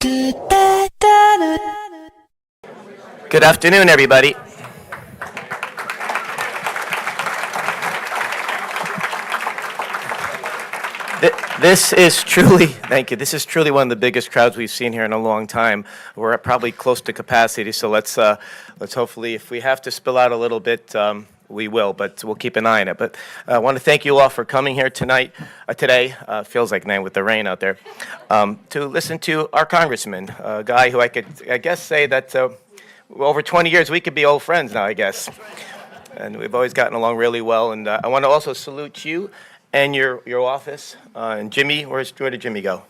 Good afternoon, everybody. This is truly, thank you. This is truly one of the biggest crowds we've seen here in a long time. We're at probably close to capacity, so let's hopefully, if we have to spill out a little bit, we will, but we'll keep an eye on it. But I want to thank you all for coming here today. Feels like night with the rain out there, to listen to our congressman, a guy who I guess say that over 20 years we could be old friends now, I guess. And we've always gotten along really well. And I want to also salute you and your office. And Jimmy, where did Jimmy go?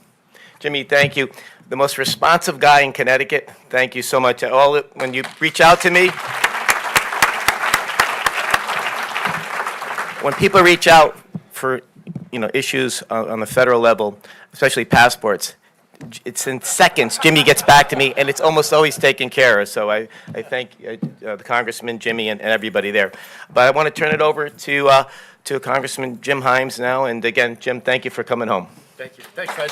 Jimmy, thank you. The most responsive guy in Connecticut. Thank you so much. When you reach out to me, when people reach out for issues on the federal level, especially passports, it's in seconds. Jimmy gets back to me, and it's almost always taken care of. So I thank the Congressman, Jimmy, and everybody there. But I want to turn it over to Congressman Jim Himes now. And again, Jim, thank you for coming home. Thank you. Thanks, Fred.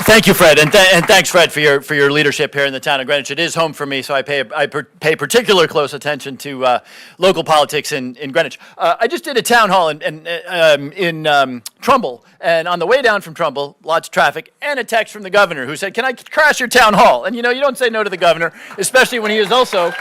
Thank you, Fred, and thanks, Fred, for your leadership here in the town of Greenwich. It is home for me, so I pay particular close attention to local politics in Greenwich. I just did a town hall in Trumbull, and on the way down from Trumbull, lots of traffic, and a text from the governor who said, "Can I crash your town hall?" And you don't say no to the governor, especially when he is also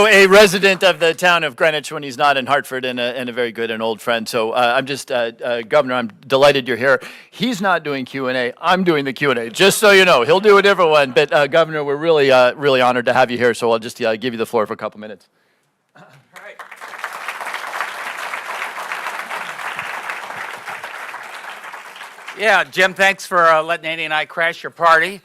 a resident of the town of Greenwich when he's not in Hartford, and a very good and old friend. So I'm just, Governor, I'm delighted you're here. He's not doing Q&A. I'm doing the Q&A, just so you know. He'll do a different one. But, Governor, we're really, really honored to have you here, so I'll just give you the floor for a couple minutes. All right. Yeah, Jim, thanks for letting Andy and I crash your party.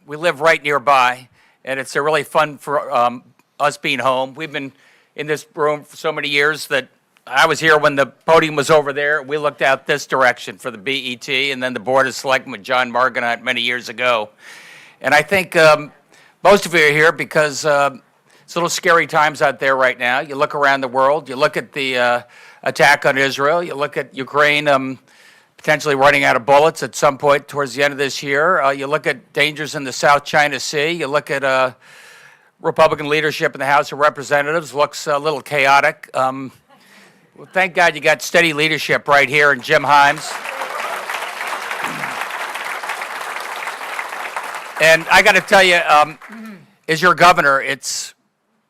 We live right nearby. And it's really fun for us being home. We've been in this room for so many years that I was here when the podium was over there. We looked out this direction for the BET, and then the Board of Selectmen with John Margonot many years ago. And I think most of you are here because it's a little scary times out there right now. You look around the world. You look at the attack on Israel. You look at Ukraine potentially running out of bullets at some point towards the end of this year. You look at dangers in the South China Sea. You look at Republican leadership in the House of Representatives. Looks a little chaotic. Well, thank God you got steady leadership right here in Jim Himes. And I got to tell you, as your governor, it's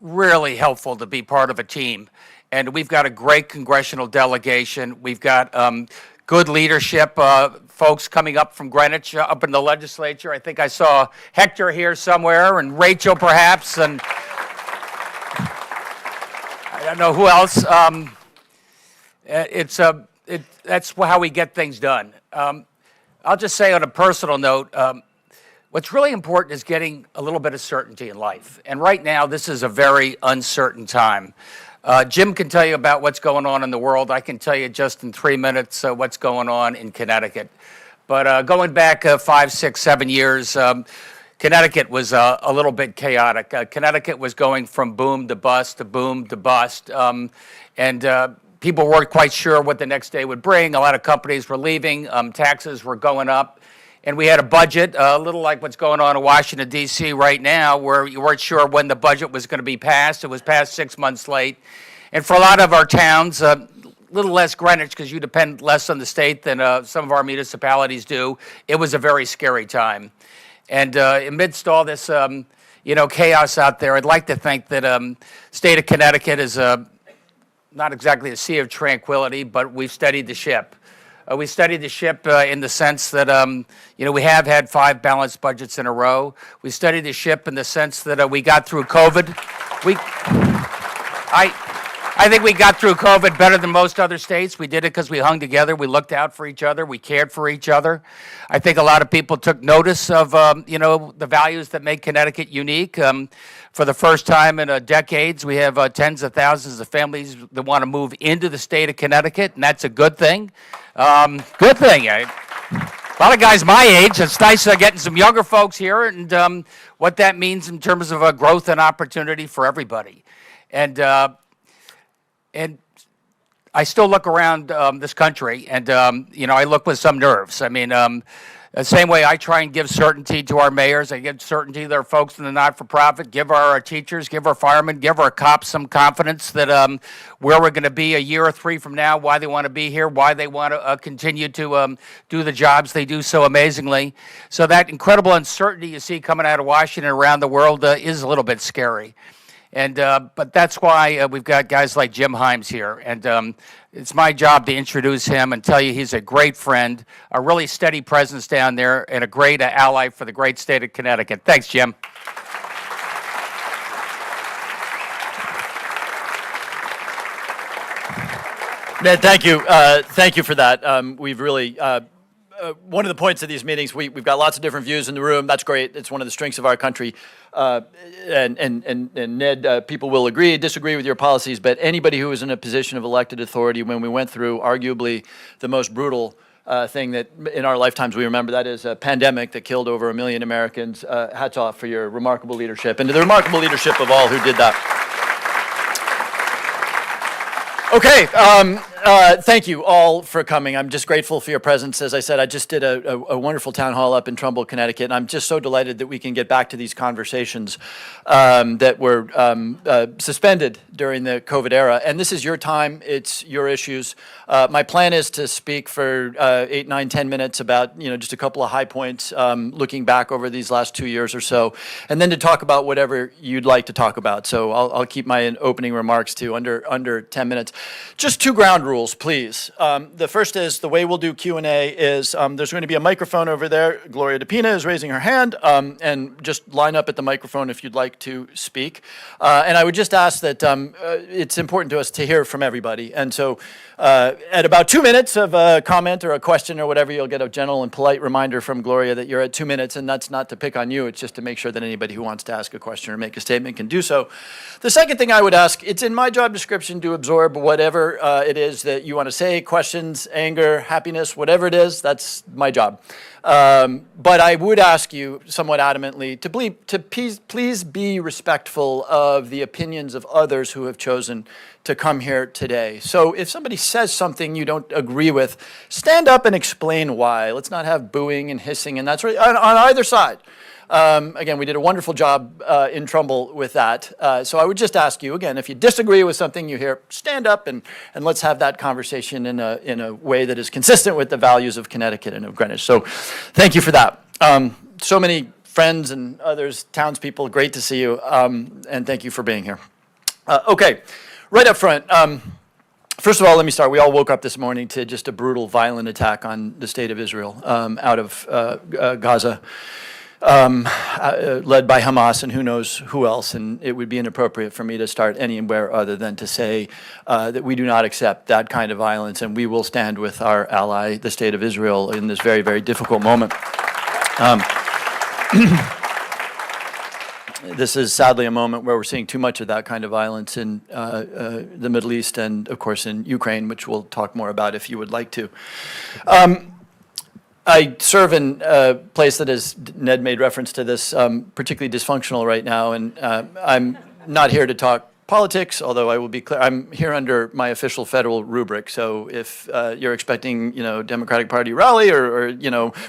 really helpful to be part of a team. And we've got a great congressional delegation. We've got good leadership, folks coming up from Greenwich, up in the legislature. I think I saw Hector here somewhere, and Rachel perhaps, and I don't know who else. That's how we get things done. I'll just say on a personal note, what's really important is getting a little bit of certainty in life. And right now, this is a very uncertain time. Jim can tell you about what's going on in the world. I can tell you just in 3 minutes what's going on in Connecticut. But going back 5, 6, 7 years, Connecticut was a little bit chaotic. Connecticut was going from boom to bust to boom to bust. And people weren't quite sure what the next day would bring. A lot of companies were leaving. Taxes were going up. And we had a budget, a little like what's going on in Washington, D.C. right now, where you weren't sure when the budget was going to be passed. It was passed 6 months late. And for a lot of our towns, a little less Greenwich because you depend less on the state than some of our municipalities do, it was a very scary time. And amidst all this, chaos out there, I'd like to think that state of Connecticut is not exactly a sea of tranquility, but we've steadied the ship. We studied the ship in the sense that, we have had 5 balanced budgets in a row. We studied the ship in the sense that we got through COVID. I think we got through COVID better than most other states. We did it because we hung together. We looked out for each other. We cared for each other. I think a lot of people took notice of, the values that make Connecticut unique. For the first time in decades, we have tens of thousands of families that want to move into the state of Connecticut, and that's a good thing. Good thing. A lot of guys my age. It's nice getting some younger folks here, and what that means in terms of growth and opportunity for everybody. And I still look around this country, and I look with some nerves. I mean, the same way I try and give certainty to our mayors, I give certainty to our folks in the not-for-profit, give our teachers, give our firemen, give our cops some confidence that where we're going to be a year or three from now, why they want to be here, why they want to continue to do the jobs they do so amazingly. So that incredible uncertainty you see coming out of Washington and around the world is a little bit scary. And but that's why we've got guys like Jim Himes here, and it's my job to introduce him and tell you he's a great friend, a really steady presence down there, and a great ally for the great state of Connecticut. Thanks, Jim. Ned, thank you. Thank you for that. We've really. One of the points of these meetings, we've got lots of different views in the room. That's great. It's one of the strengths of our country. And Ned, people will agree, disagree with your policies, but anybody who is in a position of elected authority, when we went through arguably the most brutal thing that in our lifetimes we remember, that is a pandemic that killed over 1 million Americans, hats off for your remarkable leadership and to the remarkable leadership of all who did that. Okay, thank you all for coming. I'm just grateful for your presence. As I said, I just did a wonderful town hall up in Trumbull, Connecticut, and I'm just so delighted that we can get back to these conversations that were suspended during the COVID era. And this is your time. It's your issues. My plan is to speak for 8, 9, 10 minutes about just a couple of high points, looking back over these last 2 years or so, and then to talk about whatever you'd like to talk about. So I'll keep my opening remarks to under 10 minutes. Just 2 ground rules, please. The first is the way we'll do Q&A is there's going to be a microphone over there. Gloria DePina is raising her hand, and just line up at the microphone if you'd like to speak. And I would just ask that it's important to us to hear from everybody. And so at about 2 minutes of a comment or a question or whatever, you'll get a gentle and polite reminder from Gloria that you're at 2 minutes, and that's not to pick on you. It's just to make sure that anybody who wants to ask a question or make a statement can do so. The second thing I would ask, it's in my job description to absorb whatever it is that you want to say, questions, anger, happiness, whatever it is, that's my job. But I would ask you somewhat adamantly to please be respectful of the opinions of others who have chosen to come here today. So if somebody says something you don't agree with, stand up and explain why. Let's not have booing and hissing and that sort of, on either side. Again, we did a wonderful job in Trumbull with that. So I would just ask you, again, if you disagree with something you hear, stand up and let's have that conversation in a way that is consistent with the values of Connecticut and of Greenwich. So thank you for that. So many friends and others, townspeople, great to see you, and thank you for being here. Okay, right up front. First of all, let me start. We all woke up this morning to just a brutal, violent attack on the state of Israel out of Gaza. Led by Hamas and who knows who else, and it would be inappropriate for me to start anywhere other than to say that we do not accept that kind of violence, and we will stand with our ally, the State of Israel, in this very, very difficult moment. This is sadly a moment where we're seeing too much of that kind of violence in the Middle East and, of course, in Ukraine, which we'll talk more about if you would like to. I serve in a place that is, Ned made reference to this, particularly dysfunctional right now, and I'm not here to talk politics, although I will be clear, I'm here under my official federal rubric, so if you're expecting, Democratic Party rally or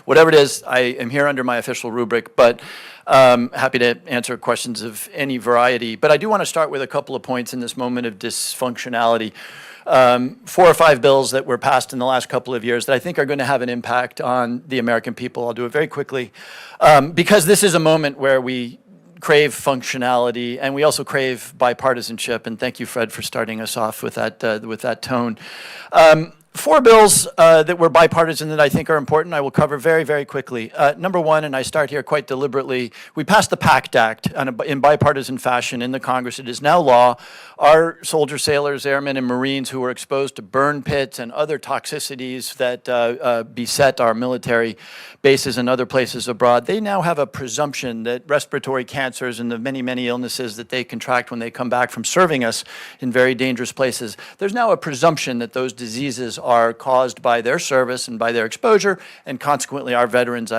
whatever it is, I am here under my official rubric, but happy to answer questions of any variety. But I do want to start with a couple of points in this moment of dysfunctionality. 4 or 5 bills that were passed in the last couple of years that I think are going to have an impact on the American people. I'll do it very quickly because this is a moment where we crave functionality and we also crave bipartisanship. And thank you, Fred, for starting us off with that tone. 4 bills that were bipartisan that I think are important, I will cover very, very quickly. Number 1, and I start here quite deliberately, we passed the PACT Act in bipartisan fashion in the Congress. It is now law. Our soldiers, sailors, airmen, and Marines who were exposed to burn pits and other toxicities that beset our military bases and other places abroad, they now have a presumption that respiratory cancers and the many, many illnesses that they contract when they come back from serving us in very dangerous places, there's now a presumption that those diseases are caused by their service and by their exposure, and consequently our veterans,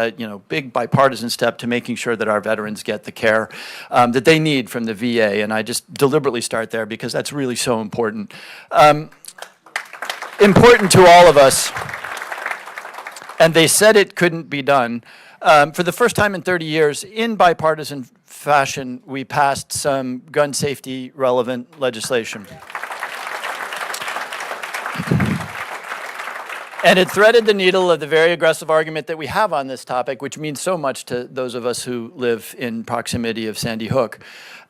big bipartisan step to making sure that our veterans get the care that they need from the VA. And I just deliberately start there because that's really so important. Important to all of us, and they said it couldn't be done. For the first time in 30 years, in bipartisan fashion, we passed some gun safety relevant legislation. And it threaded the needle of the very aggressive argument that we have on this topic, which means so much to those of us who live in proximity of Sandy Hook.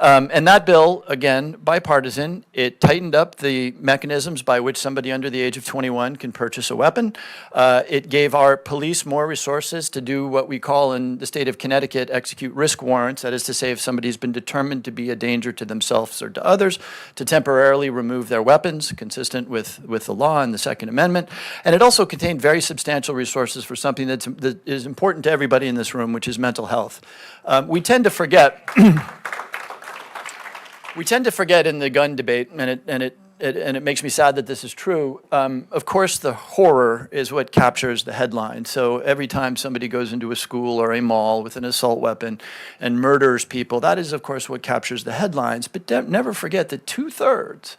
And that bill, again, bipartisan, it tightened up the mechanisms by which somebody under the age of 21 can purchase a weapon. It gave our police more resources to do what we call in the state of Connecticut, execute risk warrants. That is to say, if somebody's been determined to be a danger to themselves or to others, to temporarily remove their weapons, consistent with the law and the Second Amendment. And it also contained very substantial resources for something that is important to everybody in this room, which is mental health. We tend to forget. We tend to forget in the gun debate, and it makes me sad that this is true. Of course, the horror is what captures the headline. So every time somebody goes into a school or a mall with an assault weapon and murders people, that is, of course, what captures the headlines. But never forget that 2/3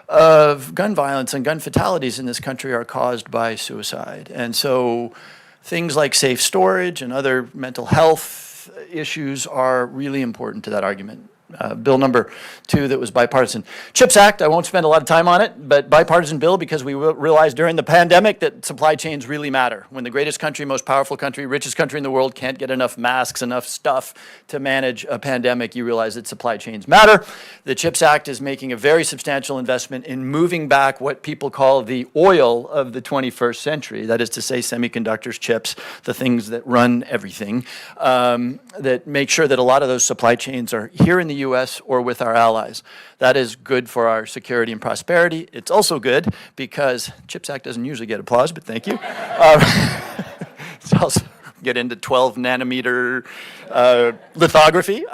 of gun violence and gun fatalities in this country are caused by suicide. And so things like safe storage and other mental health issues are really important to that argument. Bill number 2 that was bipartisan. CHIPS Act, I won't spend a lot of time on it, but bipartisan bill because we realized during the pandemic that supply chains really matter. When the greatest country, most powerful country, richest country in the world can't get enough masks, enough stuff to manage a pandemic, you realize that supply chains matter. The CHIPS Act is making a very substantial investment in moving back what people call the oil of the 21st century. That is to say, semiconductors, chips, the things that run everything, that make sure that a lot of those supply chains are here in the U.S. or with our allies. That is good for our security and prosperity. It's also good because CHIPS Act doesn't usually get applause, but thank you. It's also get into 12 nanometer lithography.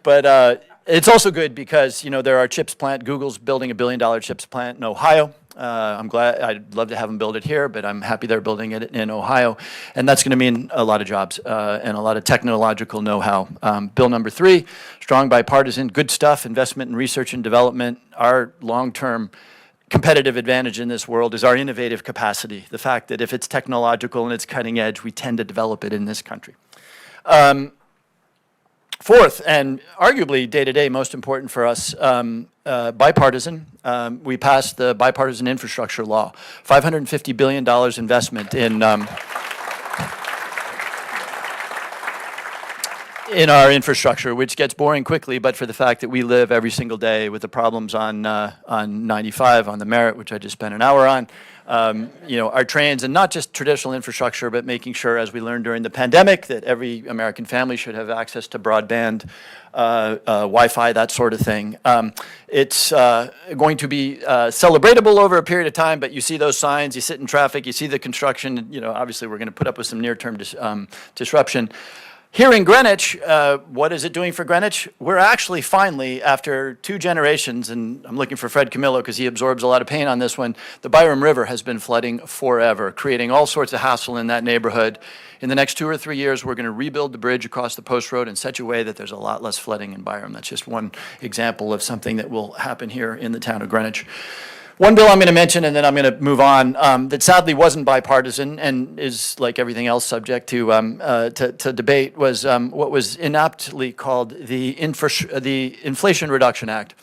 But it's also good because, there are chips plant. Google's building $1 billion chips plant in Ohio. I'm glad, I'd love to have them build it here, but I'm happy they're building it in Ohio. And that's going to mean a lot of jobs and a lot of technological know-how. Bill number 3, strong bipartisan, good stuff, investment in research and development. Our long-term competitive advantage in this world is our innovative capacity. The fact that if it's technological and it's cutting edge, we tend to develop it in this country. Fourth, and arguably day-to-day most important for us, bipartisan. We passed the bipartisan infrastructure law, $550 billion investment in our infrastructure, which gets boring quickly, but for the fact that we live every single day with the problems on 95, on the Merit, which I just spent an hour on. Our trains, and not just traditional infrastructure, but making sure, as we learned during the pandemic, that every American family should have access to broadband, Wi-Fi, that sort of thing. It's going to be celebratable over a period of time, but you see those signs, you sit in traffic, you see the construction, obviously we're going to put up with some near-term disruption. Here in Greenwich, what is it doing for Greenwich? We're actually finally, after 2 generations, and I'm looking for Fred Camillo because he absorbs a lot of pain on this one, the Byram River has been flooding forever, creating all sorts of hassle in that neighborhood. In the next 2 or 3 years, we're going to rebuild the bridge across the Post Road in such a way that there's a lot less flooding in Byram. That's just one example of something that will happen here in the town of Greenwich. One bill I'm going to mention, and then I'm going to move on, that sadly wasn't bipartisan and is, like everything else, subject to debate, was what was inaptly called the Inflation Reduction Act.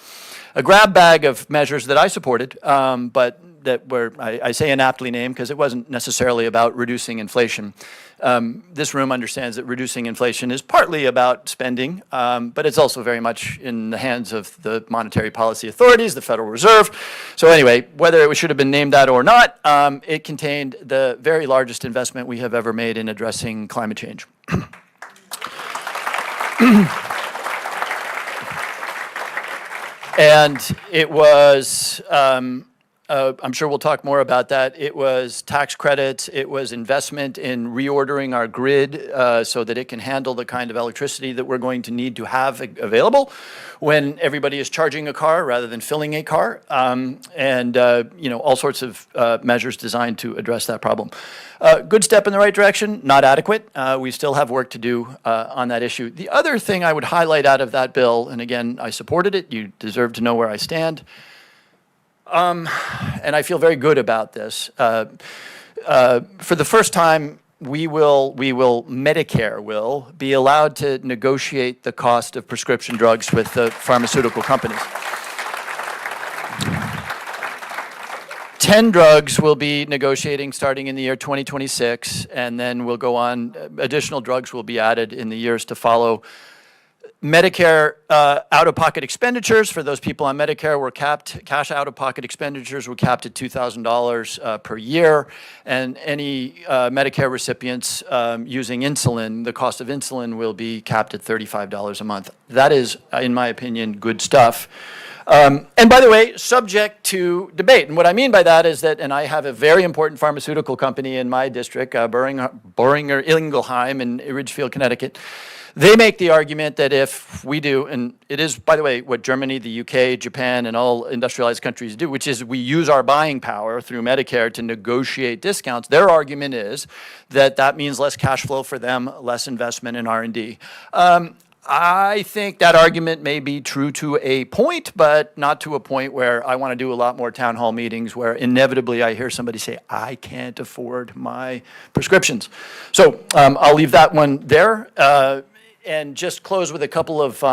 A grab bag of measures that I supported, but that were, I say inaptly named because it wasn't necessarily about reducing inflation. This room understands that reducing inflation is partly about spending, but it's also very much in the hands of the monetary policy authorities, the Federal Reserve. So anyway, whether it should have been named that or not, it contained the very largest investment we have ever made in addressing climate change. And it was I'm sure we'll talk more about that. It was tax credits. It was investment in reordering our grid so that it can handle the kind of electricity that we're going to need to have available when everybody is charging a car rather than filling a car, and all sorts of measures designed to address that problem. Good step in the right direction, not adequate. We still have work to do on that issue. The other thing I would highlight out of that bill, and again, I supported it. You deserve to know where I stand. And I feel very good about this. For the first time, Medicare will be allowed to negotiate the cost of prescription drugs with the pharmaceutical companies. 10 drugs will be negotiating starting in the year 2026, and then we'll go on. Additional drugs will be added in the years to follow. Medicare out-of-pocket expenditures for those people on Medicare were capped. Cash out-of-pocket expenditures were capped at $2,000 per year, and any Medicare recipients using insulin, the cost of insulin will be capped at $35 a month. That is, in my opinion, good stuff. And by the way, subject to debate. And what I mean by that is that, and I have a very important pharmaceutical company in my district, Boehringer Ingelheim in Ridgefield, Connecticut. They make the argument that if we do, and it is, by the way, what Germany, the UK, Japan, and all industrialized countries do, which is we use our buying power through Medicare to negotiate discounts. Their argument is that that means less cash flow for them, less investment in R&D. I think that argument may be true to a point, but not to a point where I want to do a lot more town hall meetings where inevitably I hear somebody say, I can't afford my prescriptions. So I'll leave that one there and just close with a couple of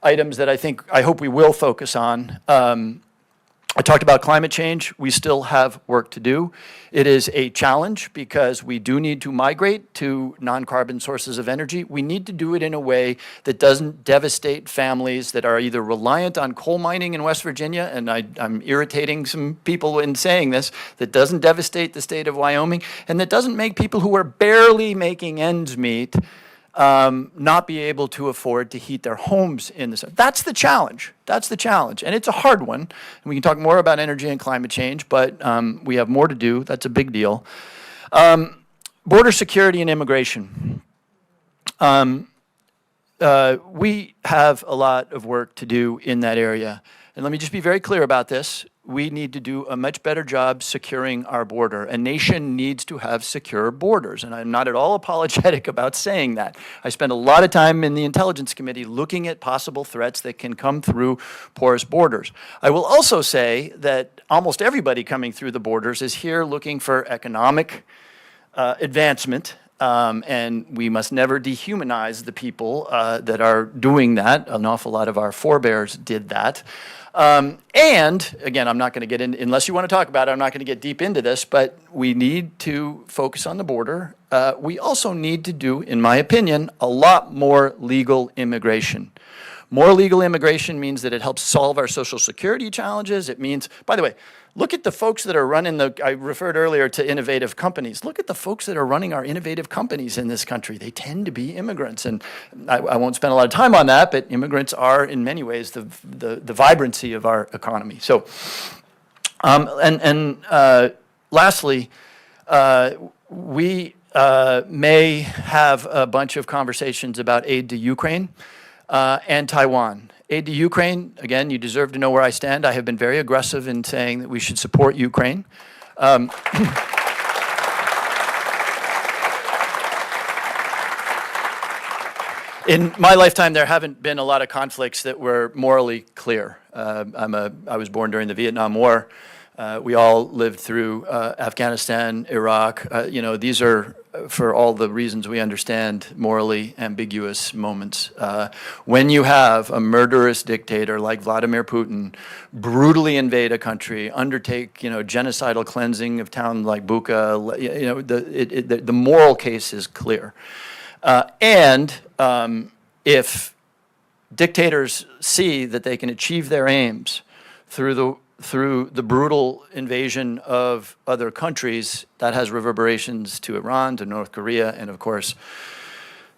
items that I hope we will focus on. I talked about climate change. We still have work to do. It is a challenge because we do need to migrate to non-carbon sources of energy. We need to do it in a way that doesn't devastate families that are either reliant on coal mining in West Virginia, and I'm irritating some people in saying this, that doesn't devastate the state of Wyoming, and that doesn't make people who are barely making ends meet not be able to afford to heat their homes in the summer. That's the challenge. That's the challenge. And it's a hard one. And we can talk more about energy and climate change, but we have more to do. That's a big deal. Border security and immigration. We have a lot of work to do in that area. And let me just be very clear about this. We need to do a much better job securing our border. A nation needs to have secure borders, and I'm not at all apologetic about saying that. I spend a lot of time in the Intelligence Committee looking at possible threats that can come through porous borders. I will also say that almost everybody coming through the borders is here looking for economic advancement, and we must never dehumanize the people that are doing that. An awful lot of our forebears did that. And again, I'm not going to get in, unless you want to talk about it, I'm not going to get deep into this, but we need to focus on the border. We also need to do, in my opinion, a lot more legal immigration. More legal immigration means that it helps solve our Social Security challenges. It means, by the way, look at the folks that are running I referred earlier to innovative companies. Look at the folks that are running our innovative companies in this country. They tend to be immigrants. And I won't spend a lot of time on that, but immigrants are, in many ways, the vibrancy of our economy. So, lastly, we may have a bunch of conversations about aid to Ukraine and Taiwan. Aid to Ukraine, again, you deserve to know where I stand. I have been very aggressive in saying that we should support Ukraine. In my lifetime, there haven't been a lot of conflicts that were morally clear. I was born during the Vietnam War. We all lived through Afghanistan, Iraq. These are, for all the reasons we understand, morally ambiguous moments. When you have a murderous dictator like Vladimir Putin brutally invade a country, undertake, genocidal cleansing of towns like Bucha, the moral case is clear. If dictators see that they can achieve their aims through the brutal invasion of other countries, that has reverberations to Iran, to North Korea, and of course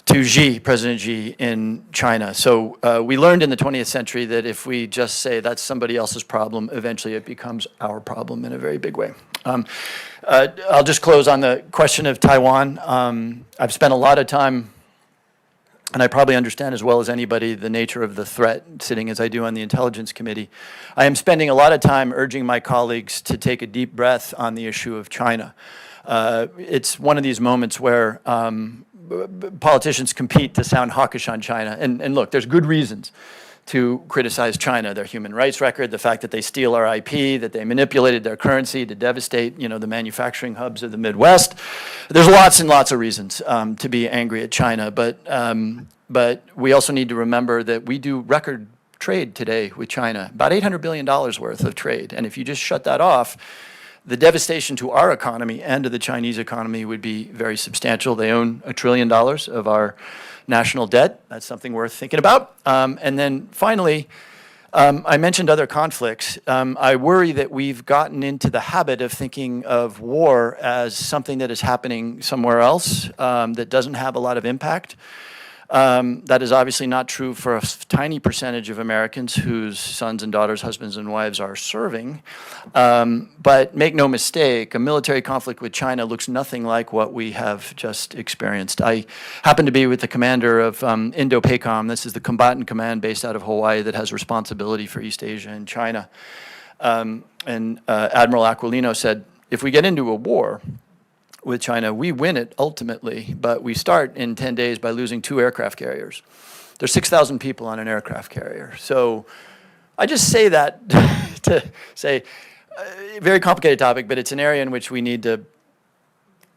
to Xi, President Xi in China. So we learned in the 20th century that if we just say that's somebody else's problem, eventually it becomes our problem in a very big way. I'll just close on the question of Taiwan. I've spent a lot of time, and I probably understand as well as anybody the nature of the threat, sitting as I do on the Intelligence Committee. I am spending a lot of time urging my colleagues to take a deep breath on the issue of China. It's one of these moments where politicians compete to sound hawkish on China. And look, there's good reasons to criticize China, their human rights record, the fact that they steal our IP, that they manipulated their currency to devastate, the manufacturing hubs of the Midwest. There's lots and lots of reasons to be angry at China, but we also need to remember that we do record trade today with China, about $800 billion worth of trade. And if you just shut that off, the devastation to our economy and to the Chinese economy would be very substantial. They own $1 trillion of our national debt. That's something worth thinking about. And then finally, I mentioned other conflicts. I worry that we've gotten into the habit of thinking of war as something that is happening somewhere else that doesn't have a lot of impact. That is obviously not true for a tiny percentage of Americans whose sons and daughters, husbands and wives are serving. But make no mistake, a military conflict with China looks nothing like what we have just experienced. I happen to be with the commander of Indo-PACOM. This is the combatant command based out of Hawaii that has responsibility for East Asia and China. And Admiral Aquilino said, if we get into a war with China, we win it ultimately, but we start in 10 days by losing 2 aircraft carriers. There's 6,000 people on an aircraft carrier. So I just say that to say, very complicated topic, but it's an area in which we need to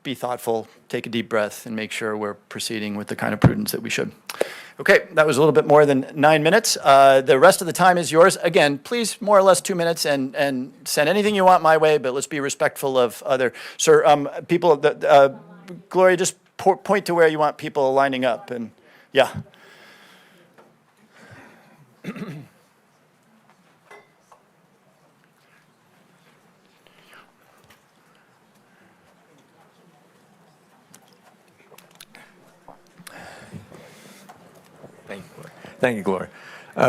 be thoughtful, take a deep breath, and make sure we're proceeding with the kind of prudence that we should. Okay, that was a little bit more than 9 minutes. The rest of the time is yours. Again, please, more or less 2 minutes, and send anything you want my way, but let's be respectful of other. Sir, people, Gloria, just point to where you want people lining up, and yeah. Thank you, Gloria.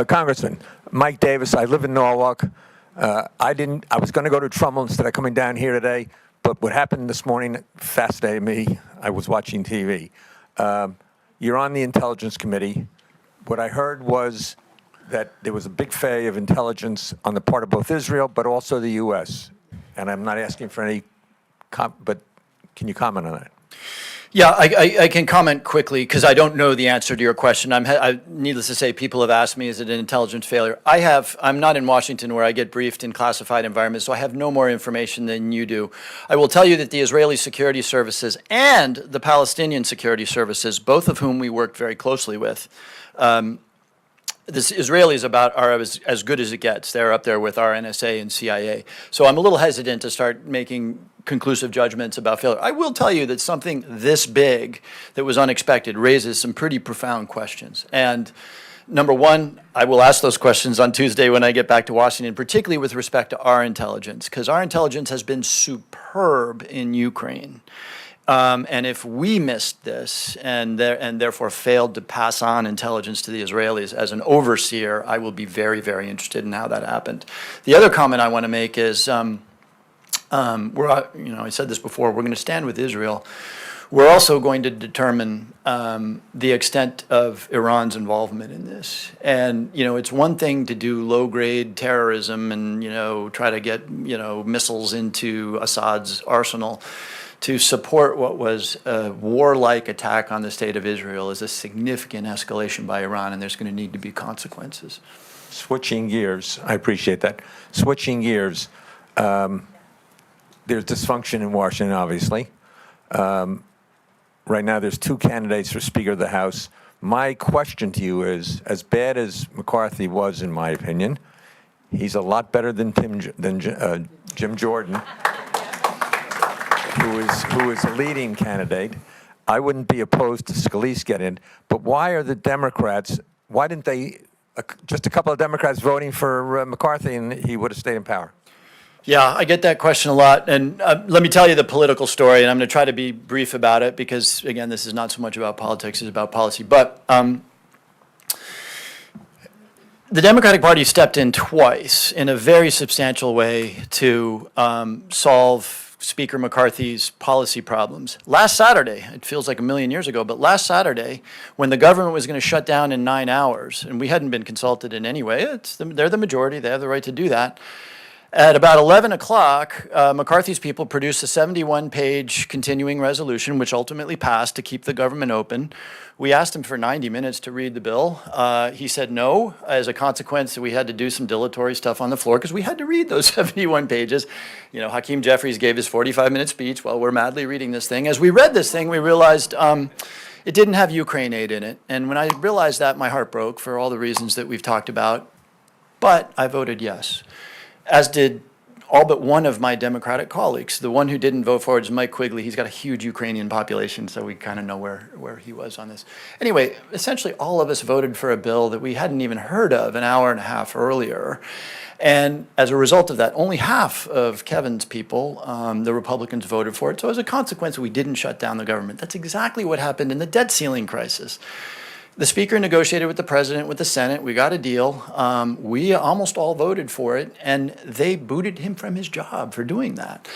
Congressman, Mike Davis, I live in Norwalk. I was going to go to Trumbull instead of coming down here today, but what happened this morning fascinated me. I was watching TV. You're on the Intelligence Committee. What I heard was that there was a big failure of intelligence on the part of both Israel, but also the U.S. And I'm not asking for any, but can you comment on that? Yeah, I can comment quickly because I don't know the answer to your question. Needless to say, people have asked me, is it an intelligence failure? I'm not in Washington where I get briefed in classified environments, so I have no more information than you do. I will tell you that the Israeli security services and the Palestinian security services, both of whom we worked very closely with, the Israelis are as good as it gets. They're up there with our NSA and CIA. So I'm a little hesitant to start making conclusive judgments about failure. I will tell you that something this big that was unexpected raises some pretty profound questions. And number one, I will ask those questions on Tuesday when I get back to Washington, particularly with respect to our intelligence, because our intelligence has been superb in Ukraine. And if we missed this and therefore failed to pass on intelligence to the Israelis as an overseer, I will be very, very interested in how that happened. The other comment I want to make is, I said this before, we're going to stand with Israel. We're also going to determine the extent of Iran's involvement in this. And, it's one thing to do low-grade terrorism and, try to get, missiles into Assad's arsenal. To support what was a warlike attack on the state of Israel is a significant escalation by Iran, and there's going to need to be consequences. Switching gears, I appreciate that. Switching gears, there's dysfunction in Washington, obviously. Right now, there's 2 candidates for Speaker of the House. My question to you is, as bad as McCarthy was, in my opinion, he's a lot better than Jim Jordan, who is a leading candidate. I wouldn't be opposed to Scalise getting, but why are the Democrats? Why didn't they? Just a couple of Democrats voting for McCarthy, and he would have stayed in power. Yeah, I get that question a lot, and let me tell you the political story, and I'm going to try to be brief about it because, again, this is not so much about politics, it's about policy. But the Democratic Party stepped in twice in a very substantial way to solve Speaker McCarthy's policy problems. Last Saturday, it feels like a million years ago, but last Saturday, when the government was going to shut down in 9 hours, and we hadn't been consulted in any way, they're the majority, they have the right to do that. At about 11 o'clock, McCarthy's people produced a 71-page continuing resolution, which ultimately passed to keep the government open. We asked him for 90 minutes to read the bill. He said no. As a consequence, we had to do some dilatory stuff on the floor because we had to read those 71 pages. You know, Hakeem Jeffries gave his 45-minute speech while we're madly reading this thing. As we read this thing, we realized it didn't have Ukraine aid in it. And when I realized that, my heart broke for all the reasons that we've talked about. But I voted yes, as did all but one of my Democratic colleagues. The one who didn't vote for it is Mike Quigley. He's got a huge Ukrainian population, so we kind of know where he was on this. Anyway, essentially all of us voted for a bill that we hadn't even heard of an hour and a half earlier. And as a result of that, only half of Kevin's people, the Republicans, voted for it. So as a consequence, we didn't shut down the government. That's exactly what happened in the debt ceiling crisis. The Speaker negotiated with the President, with the Senate. We got a deal. We almost all voted for it, and they booted him from his job for doing that.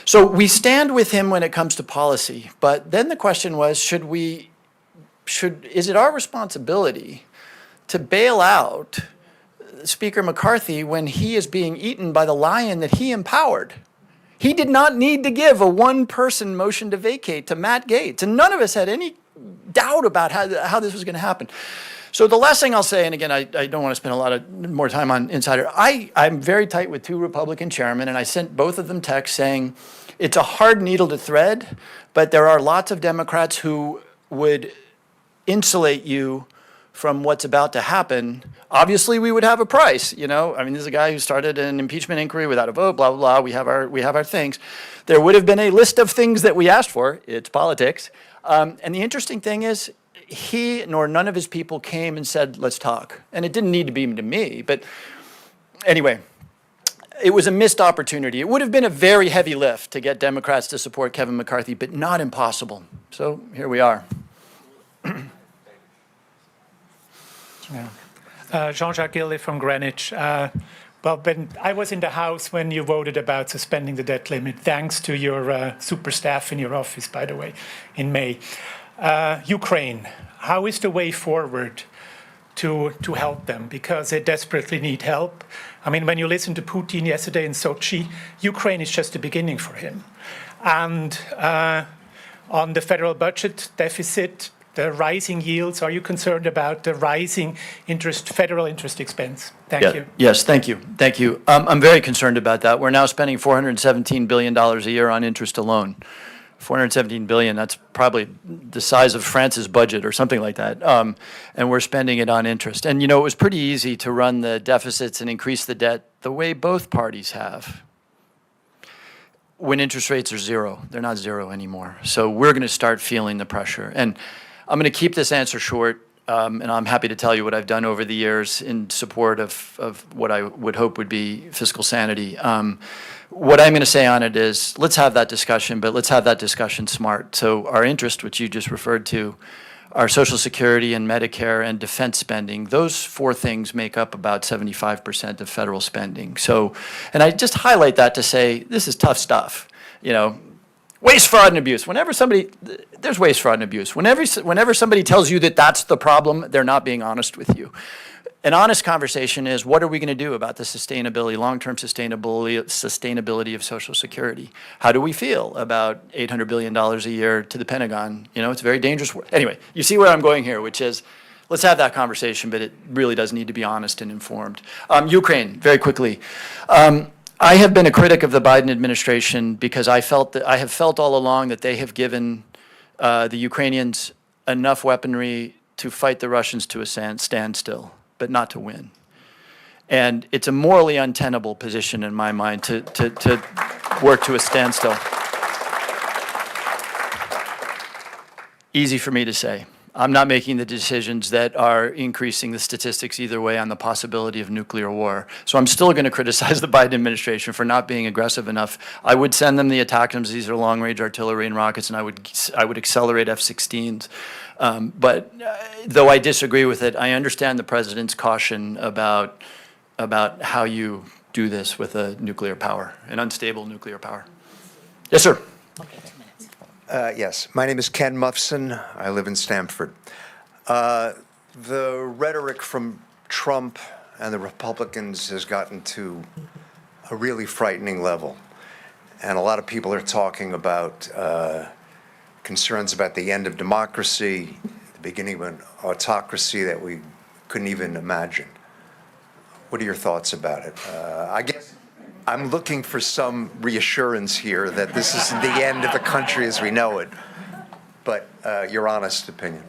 So we stand with him when it comes to policy. But then the question was, is it our responsibility to bail out Speaker McCarthy when he is being eaten by the lion that he empowered? He did not need to give a one-person motion to vacate to Matt Gaetz, and none of us had any doubt about how this was going to happen. So the last thing I'll say, and again, I don't want to spend a lot of more time on Insider. I'm very tight with two Republican chairmen, and I sent both of them texts saying it's a hard needle to thread, but there are lots of Democrats who would insulate you from what's about to happen. Obviously, we would have a price, you know. I mean, this is a guy who started an impeachment inquiry without a vote, blah, blah, blah. We have our things. There would have been a list of things that we asked for. It's politics. And the interesting thing is, he nor none of his people came and said, let's talk. And it didn't need to be to me. But anyway, it was a missed opportunity. It would have been a very heavy lift to get Democrats to support Kevin McCarthy, but not impossible. So here we are. Jean-Jacques Gillet from Greenwich. Well, I was in the House when you voted about suspending the debt limit, thanks to your super staff in your office, by the way, in May. Ukraine, how is the way forward to help them? Because they desperately need help. I mean, when you listen to Putin yesterday in Sochi, Ukraine is just the beginning for him. And on the federal budget deficit, the rising yields, are you concerned about the rising federal interest expense? Thank you. Yes, thank you. Thank you. I'm very concerned about that. We're now spending $417 billion a year on interest alone. $417 billion, that's probably the size of France's budget or something like that. And we're spending it on interest. And, you know, it was pretty easy to run the deficits and increase the debt the way both parties have. When interest rates are zero, they're not zero anymore. So we're going to start feeling the pressure. And I'm going to keep this answer short, and I'm happy to tell you what I've done over the years in support of what I would hope would be fiscal sanity. What I'm going to say on it is, let's have that discussion, but let's have that discussion smart. So our interest, which you just referred to, our Social Security and Medicare and defense spending, those four things make up about 75% of federal spending. So, and I just highlight that to say, this is tough stuff, you know. Waste, fraud, and abuse. There's waste, fraud, and abuse. Whenever somebody tells you that that's the problem, they're not being honest with you. An honest conversation is, what are we going to do about the sustainability, long-term sustainability of Social Security? How do we feel about $800 billion a year to the Pentagon? You know, it's very dangerous. Anyway, you see where I'm going here, which is, let's have that conversation, but it really does need to be honest and informed. Ukraine, very quickly. I have been a critic of the Biden administration because I have felt all along that they have given the Ukrainians enough weaponry to fight the Russians to a standstill, but not to win. And it's a morally untenable position in my mind to work to a standstill. Easy for me to say. I'm not making the decisions that are increasing the statistics either way on the possibility of nuclear war. So I'm still going to criticize the Biden administration for not being aggressive enough. I would send them the ATACMS. These are long-range artillery and rockets, and I would accelerate F-16s. But though I disagree with it, I understand the president's caution about how you do this with a nuclear power, an unstable nuclear power. Yes, sir. Yes, my name is Ken Muffson. I live in Stamford. The rhetoric from Trump and the Republicans has gotten to a really frightening level. And a lot of people are talking about concerns about the end of democracy, the beginning of an autocracy that we couldn't even imagine. What are your thoughts about it? I guess I'm looking for some reassurance here that this isn't the end of the country as we know it, but your honest opinion.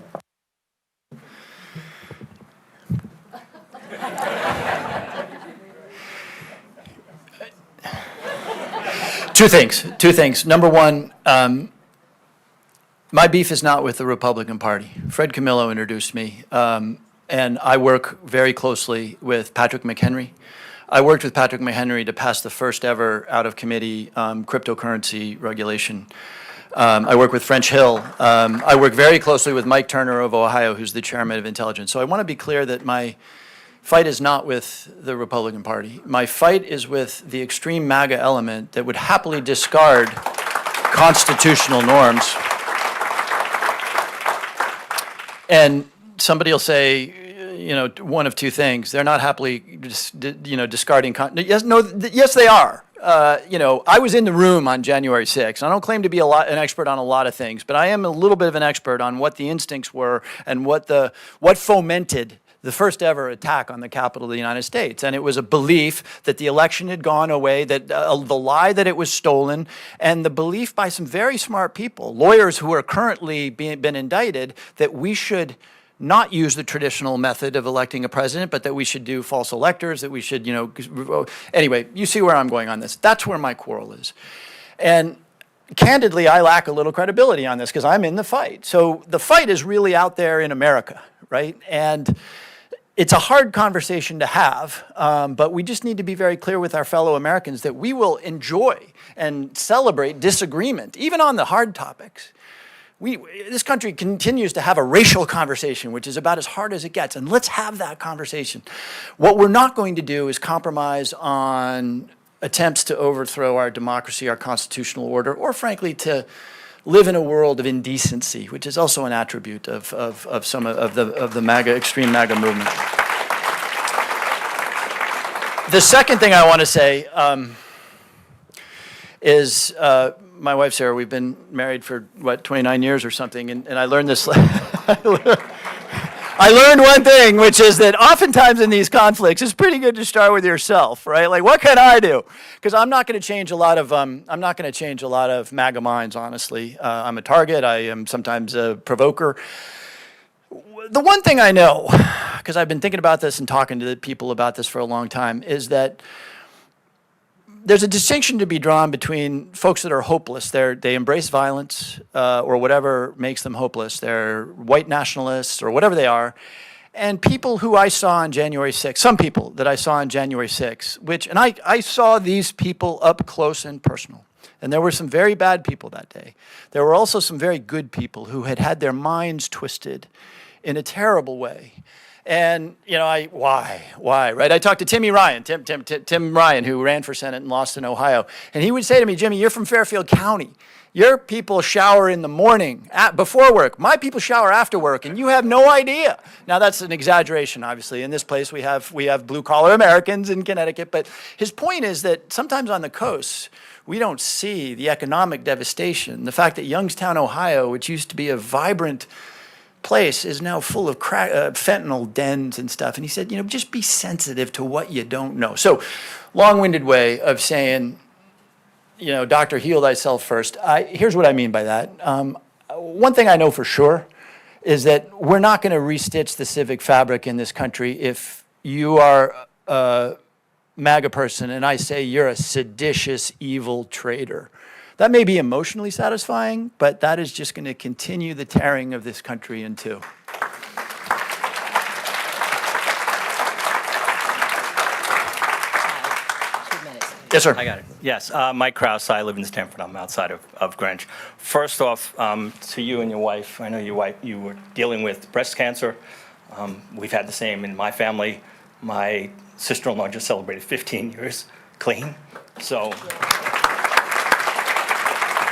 Two things. Number one, my beef is not with the Republican Party. Fred Camillo introduced me, and I work very closely with Patrick McHenry. I worked with Patrick McHenry to pass the first ever out-of-committee cryptocurrency regulation. I work with French Hill. I work very closely with Mike Turner of Ohio, who's the chairman of Intelligence. So I want to be clear that my fight is not with the Republican Party. My fight is with the extreme MAGA element that would happily discard constitutional norms. And somebody will say, one of two things. They're not happily, discarding. Yes, they are. I was in the room on January 6th. I don't claim to be an expert on a lot of things, but I am a little bit of an expert on what the instincts were and what fomented the first ever attack on the Capitol of the United States. And it was a belief that the election had gone away, that the lie that it was stolen, and the belief by some very smart people, lawyers who are currently been indicted, that we should not use the traditional method of electing a president, but that we should do false electors, that we should, anyway, you see where I'm going on this. That's where my quarrel is. And candidly, I lack a little credibility on this because I'm in the fight. So the fight is really out there in America, right? And it's a hard conversation to have, but we just need to be very clear with our fellow Americans that we will enjoy and celebrate disagreement, even on the hard topics. This country continues to have a racial conversation, which is about as hard as it gets, and let's have that conversation. What we're not going to do is compromise on attempts to overthrow our democracy, our constitutional order, or frankly to live in a world of indecency, which is also an attribute of some of the MAGA, extreme MAGA movement. The second thing I want to say is my wife, Sarah, we've been married for, 29 years or something, and I learned this. I learned one thing, which is that oftentimes in these conflicts, it's pretty good to start with yourself, right? Like, what can I do? Because I'm not going to change a lot of MAGA minds, honestly. I'm a target. I am sometimes a provoker. The one thing I know, because I've been thinking about this and talking to people about this for a long time, is that there's a distinction to be drawn between folks that are hopeless. They embrace violence or whatever makes them hopeless. They're white nationalists or whatever they are. And people who I saw on January 6th, some people that I saw on January 6th, and I saw these people up close and personal. And there were some very bad people that day. There were also some very good people who had their minds twisted in a terrible way. And, why, right? I talked to Tim Ryan, who ran for Senate and lost in Ohio. And he would say to me, Jimmy, you're from Fairfield County. Your people shower in the morning before work. My people shower after work, and you have no idea. Now, that's an exaggeration, obviously. In this place, we have blue-collar Americans in Connecticut. But his point is that sometimes on the coast, we don't see the economic devastation. The fact that Youngstown, Ohio, which used to be a vibrant place, is now full of fentanyl dens and stuff. And he said, just be sensitive to what you don't know. So, long-winded way of saying, doctor, heal thyself first. Here's what I mean by that. One thing I know for sure is that we're not going to restitch the civic fabric in this country if you are a MAGA person and I say you're a seditious, evil traitor. That may be emotionally satisfying, but that is just going to continue the tearing of this country in two. Yes, sir. I got it. Yes, Mike Krause. I live in Stamford. I'm outside of Greenwich. First off, to you and your wife, I know you were dealing with breast cancer. We've had the same in my family. My sister-in-law just celebrated 15 years clean. So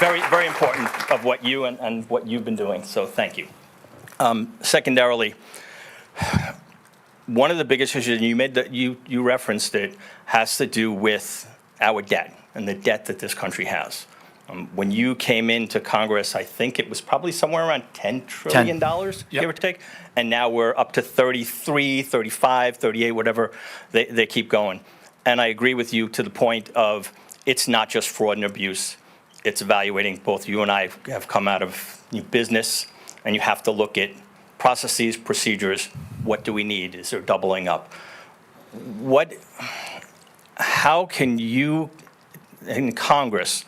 very, very important of what you and what you've been doing. So thank you. Secondarily, one of the biggest issues, and you referenced it, has to do with our debt and the debt that this country has. When you came into Congress, I think it was probably somewhere around $10 trillion, give or take. And now we're up to 33, 35, 38, whatever they keep going. And I agree with you to the point of it's not just fraud and abuse. It's evaluating. Both you and I have come out of business, and you have to look at processes, procedures. What do we need? Is there doubling up? How can you in Congress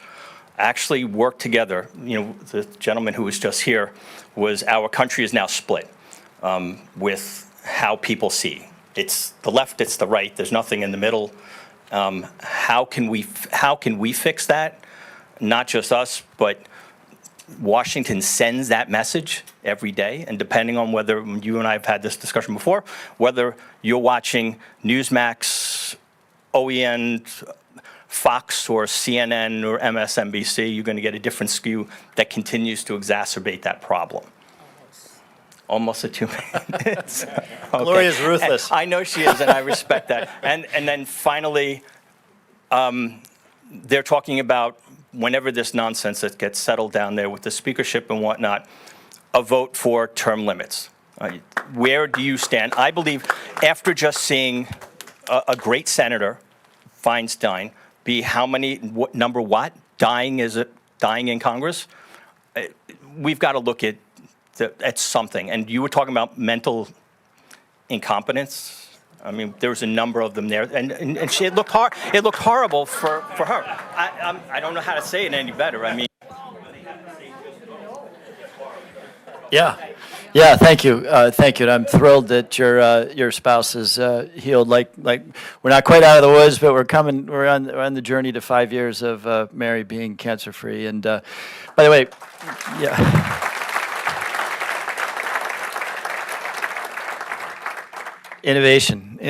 actually work together? The gentleman who was just here our country is now split with how people see. It's the left, it's the right, there's nothing in the middle. How can we fix that? Not just us, but Washington sends that message every day, and depending on whether you and I have had this discussion before, whether you're watching Newsmax, OEN, Fox, or CNN, or MSNBC, you're going to get a different skew that continues to exacerbate that problem. Almost at 2 minutes. Okay. Gloria's ruthless. And I know she is, and I respect that. And then finally, they're talking about whenever this nonsense that gets settled down there with the speakership and whatnot, a vote for term limits. Where do you stand? I believe after just seeing a great senator, Feinstein, be how many, what, dying in Congress? We've got to look at something. And you were talking about mental incompetence. I mean, there was a number of them there, and it looked horrible for her. I don't know how to say it any better. I mean. Yeah, thank you. Thank you. And I'm thrilled that your spouse is healed. Like we're not quite out of the woods, but we're on the journey to 5 years of Mary being cancer free. And by the way, yeah. Innovation.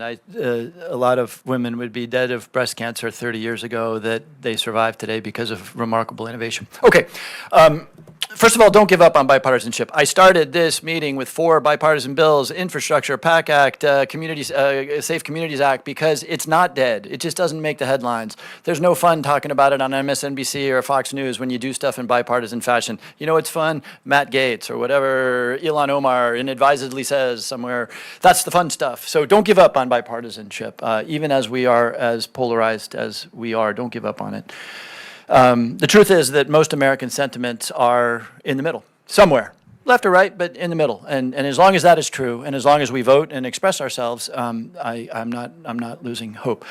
A lot of women would be dead of breast cancer 30 years ago that they survive today because of remarkable innovation. Okay. First of all, don't give up on bipartisanship. I started this meeting with 4 bipartisan bills: Infrastructure, PAC Act, Safe Communities Act, because it's not dead. It just doesn't make the headlines. There's no fun talking about it on MSNBC or Fox News when you do stuff in bipartisan fashion. You know what's fun? Matt Gaetz or whatever Ilhan Omar inadvisedly says somewhere. That's the fun stuff. So don't give up on bipartisanship. Even as we are as polarized as we are, don't give up on it. The truth is that most American sentiments are in the middle, somewhere, left or right, but in the middle. And as long as that is true, and as long as we vote and express ourselves, I'm not losing hope.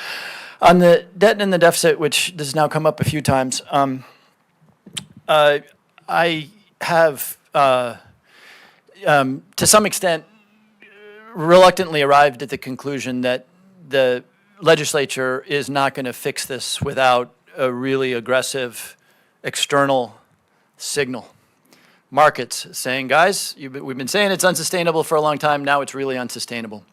On the debt and the deficit, which this has now come up a few times, I have, to some extent, reluctantly arrived at the conclusion that the legislature is not going to fix this without a really aggressive external signal. Markets saying, guys, we've been saying it's unsustainable for a long time, now it's really unsustainable.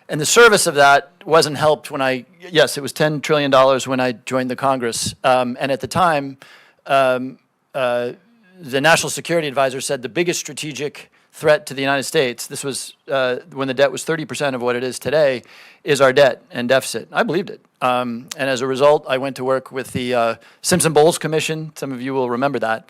And the service of that wasn't helped when yes, it was $10 trillion when I joined the Congress. And at the time, the National Security Advisor said the biggest strategic threat to the United States, this was when the debt was 30% of what it is today, is our debt and deficit. I believed it. And as a result, I went to work with the Simpson-Bowles Commission. Some of you will remember that.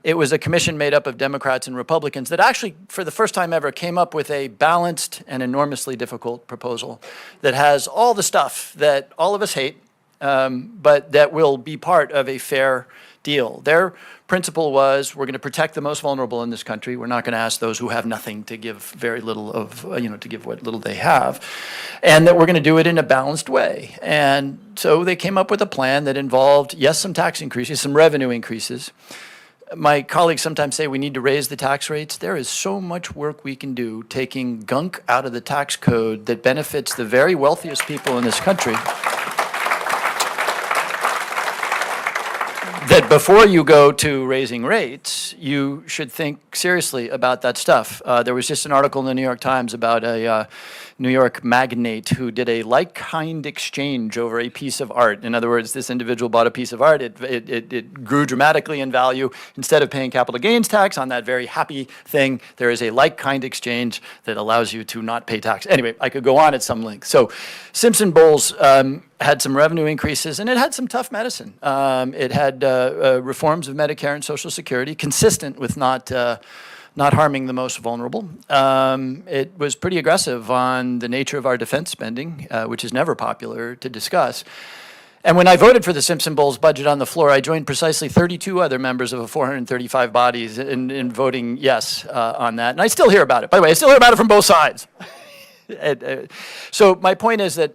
It was a commission made up of Democrats and Republicans that actually, for the first time ever, came up with a balanced and enormously difficult proposal that has all the stuff that all of us hate, but that will be part of a fair deal. Their principle was, we're going to protect the most vulnerable in this country. We're not going to ask those who have nothing to give very little of, to give what little they have, and that we're going to do it in a balanced way. And so they came up with a plan that involved, yes, some tax increases, some revenue increases. My colleagues sometimes say we need to raise the tax rates. There is so much work we can do taking gunk out of the tax code that benefits the very wealthiest people in this country, that before you go to raising rates, you should think seriously about that stuff. There was just an article in the New York Times about a New York magnate who did a like-kind exchange over a piece of art. In other words, this individual bought a piece of art. It grew dramatically in value. Instead of paying capital gains tax on that very happy thing, there is a like-kind exchange that allows you to not pay tax. Anyway, I could go on at some length. So Simpson Bowles had some revenue increases, and it had some tough medicine. It had reforms of Medicare and Social Security, consistent with not harming the most vulnerable. It was pretty aggressive on the nature of our defense spending, which is never popular to discuss. And when I voted for the Simpson-Bowles budget on the floor, I joined precisely 32 other members of a 435 bodies in voting yes on that. And I still hear about it. By the way, I still hear about it from both sides. So my point is that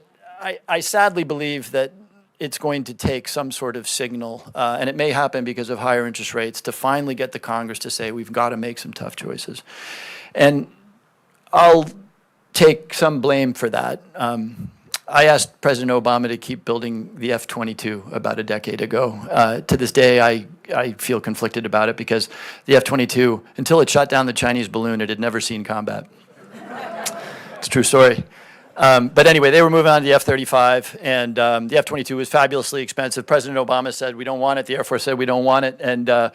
I sadly believe that it's going to take some sort of signal, and it may happen because of higher interest rates, to finally get the Congress to say we've got to make some tough choices. And I'll take some blame for that. I asked President Obama to keep building the F-22 about a decade ago. To this day, I feel conflicted about it because the F-22, until it shot down the Chinese balloon, it had never seen combat. It's a true story. But anyway, they were moving on to the F-35, and the F-22 was fabulously expensive. President Obama said, we don't want it. The Air Force said, we don't want it, and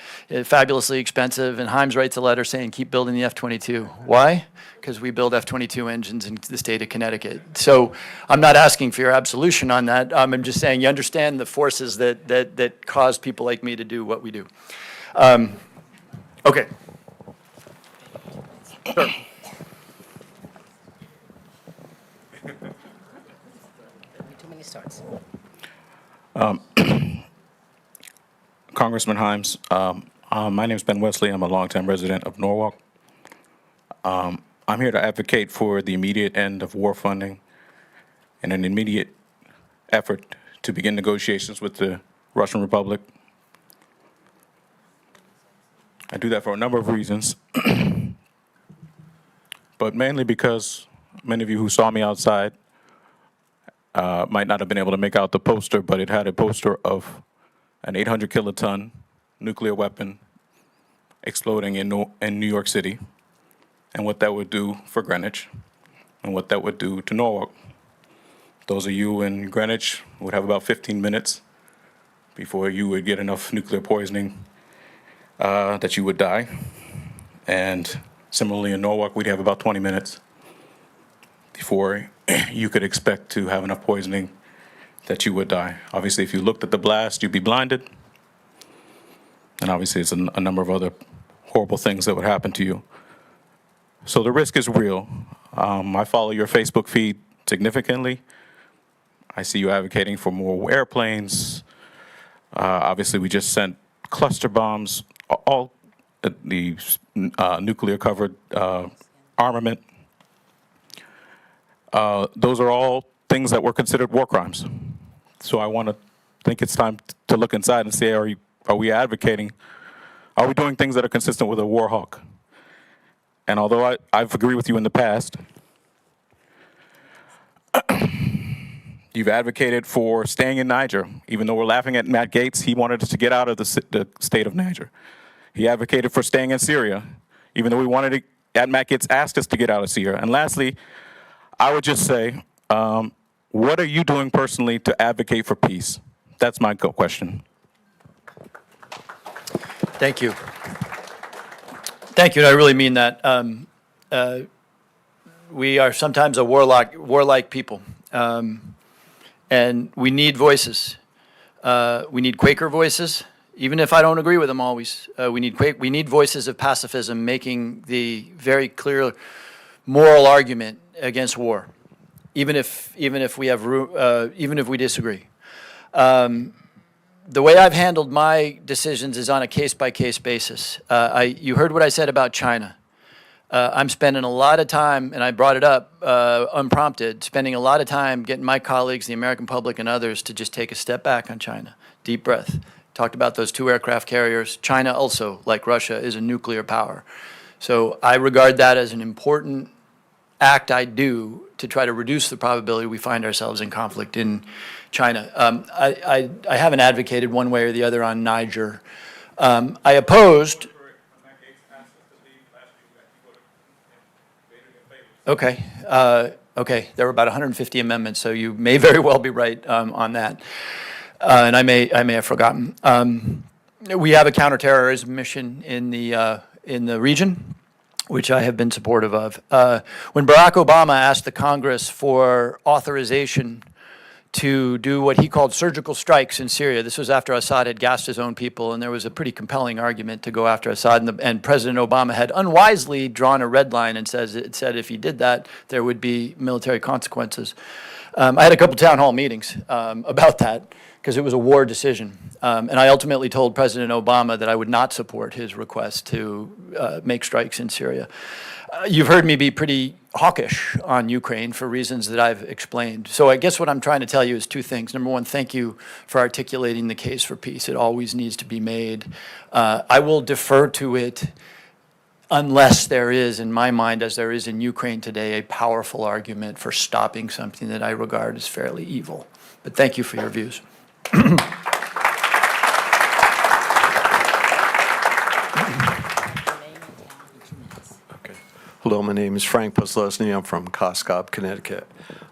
fabulously expensive. And Himes writes a letter saying, keep building the F-22. Why? Because we build F-22 engines in the state of Connecticut. So I'm not asking for your absolution on that. I'm just saying you understand the forces that cause people like me to do what we do. Okay. Sure. Too many starts. Congressman Himes, my name is Ben Wesley. I'm a longtime resident of Norwalk. I'm here to advocate for the immediate end of war funding and an immediate effort to begin negotiations with the Russian Republic. I do that for a number of reasons, but mainly because many of you who saw me outside might not have been able to make out the poster, but it had a poster of an 800-kiloton nuclear weapon exploding in New York City, and what that would do for Greenwich, and what that would do to Norwalk. Those of you in Greenwich would have about 15 minutes before you would get enough nuclear poisoning that you would die. And similarly in Norwalk, we'd have about 20 minutes before you could expect to have enough poisoning that you would die. Obviously, if you looked at the blast, you'd be blinded. And obviously, it's a number of other horrible things that would happen to you. So the risk is real. I follow your Facebook feed significantly. I see you advocating for more airplanes. Obviously, we just sent cluster bombs, all the nuclear-covered armament. Those are all things that were considered war crimes. So I think it's time to look inside and say, are we advocating, are we doing things that are consistent with a war hawk? And although I've agreed with you in the past, you've advocated for staying in Niger. Even though we're laughing at Matt Gaetz, he wanted us to get out of the state of Niger. He advocated for staying in Syria, even though Matt Gaetz asked us to get out of Syria. And lastly, I would just say, what are you doing personally to advocate for peace? That's my question. Thank you. Thank you, and I really mean that. We are sometimes a warlike people, and we need voices. We need Quaker voices, even if I don't agree with them always. We need voices of pacifism making the very clear moral argument against war, even if we disagree. The way I've handled my decisions is on a case-by-case basis. You heard what I said about China. I'm spending a lot of time, and I brought it up unprompted, spending a lot of time getting my colleagues, the American public, and others to just take a step back on China. Deep breath. Talked about those 2 aircraft carriers. China also, like Russia, is a nuclear power. So I regard that as an important act I do to try to reduce the probability we find ourselves in conflict in China. I haven't advocated one way or the other on Niger. I opposed. Okay. Okay. There were about 150 amendments, so you may very well be right on that. And I may have forgotten. We have a counterterrorism mission in the region, which I have been supportive of. When Barack Obama asked the Congress for authorization to do what he called surgical strikes in Syria, this was after Assad had gassed his own people, and there was a pretty compelling argument to go after Assad, and President Obama had unwisely drawn a red line and said if he did that, there would be military consequences. I had a couple town hall meetings about that, because it was a war decision. And I ultimately told President Obama that I would not support his request to make strikes in Syria. You've heard me be pretty hawkish on Ukraine for reasons that I've explained. So I guess what I'm trying to tell you is 2 things. Number one, thank you for articulating the case for peace. It always needs to be made. I will defer to it unless there is, in my mind, as there is in Ukraine today, a powerful argument for stopping something that I regard as fairly evil. But thank you for your views. Hello, my name is Frank Poslesny. I'm from Coscob, Connecticut.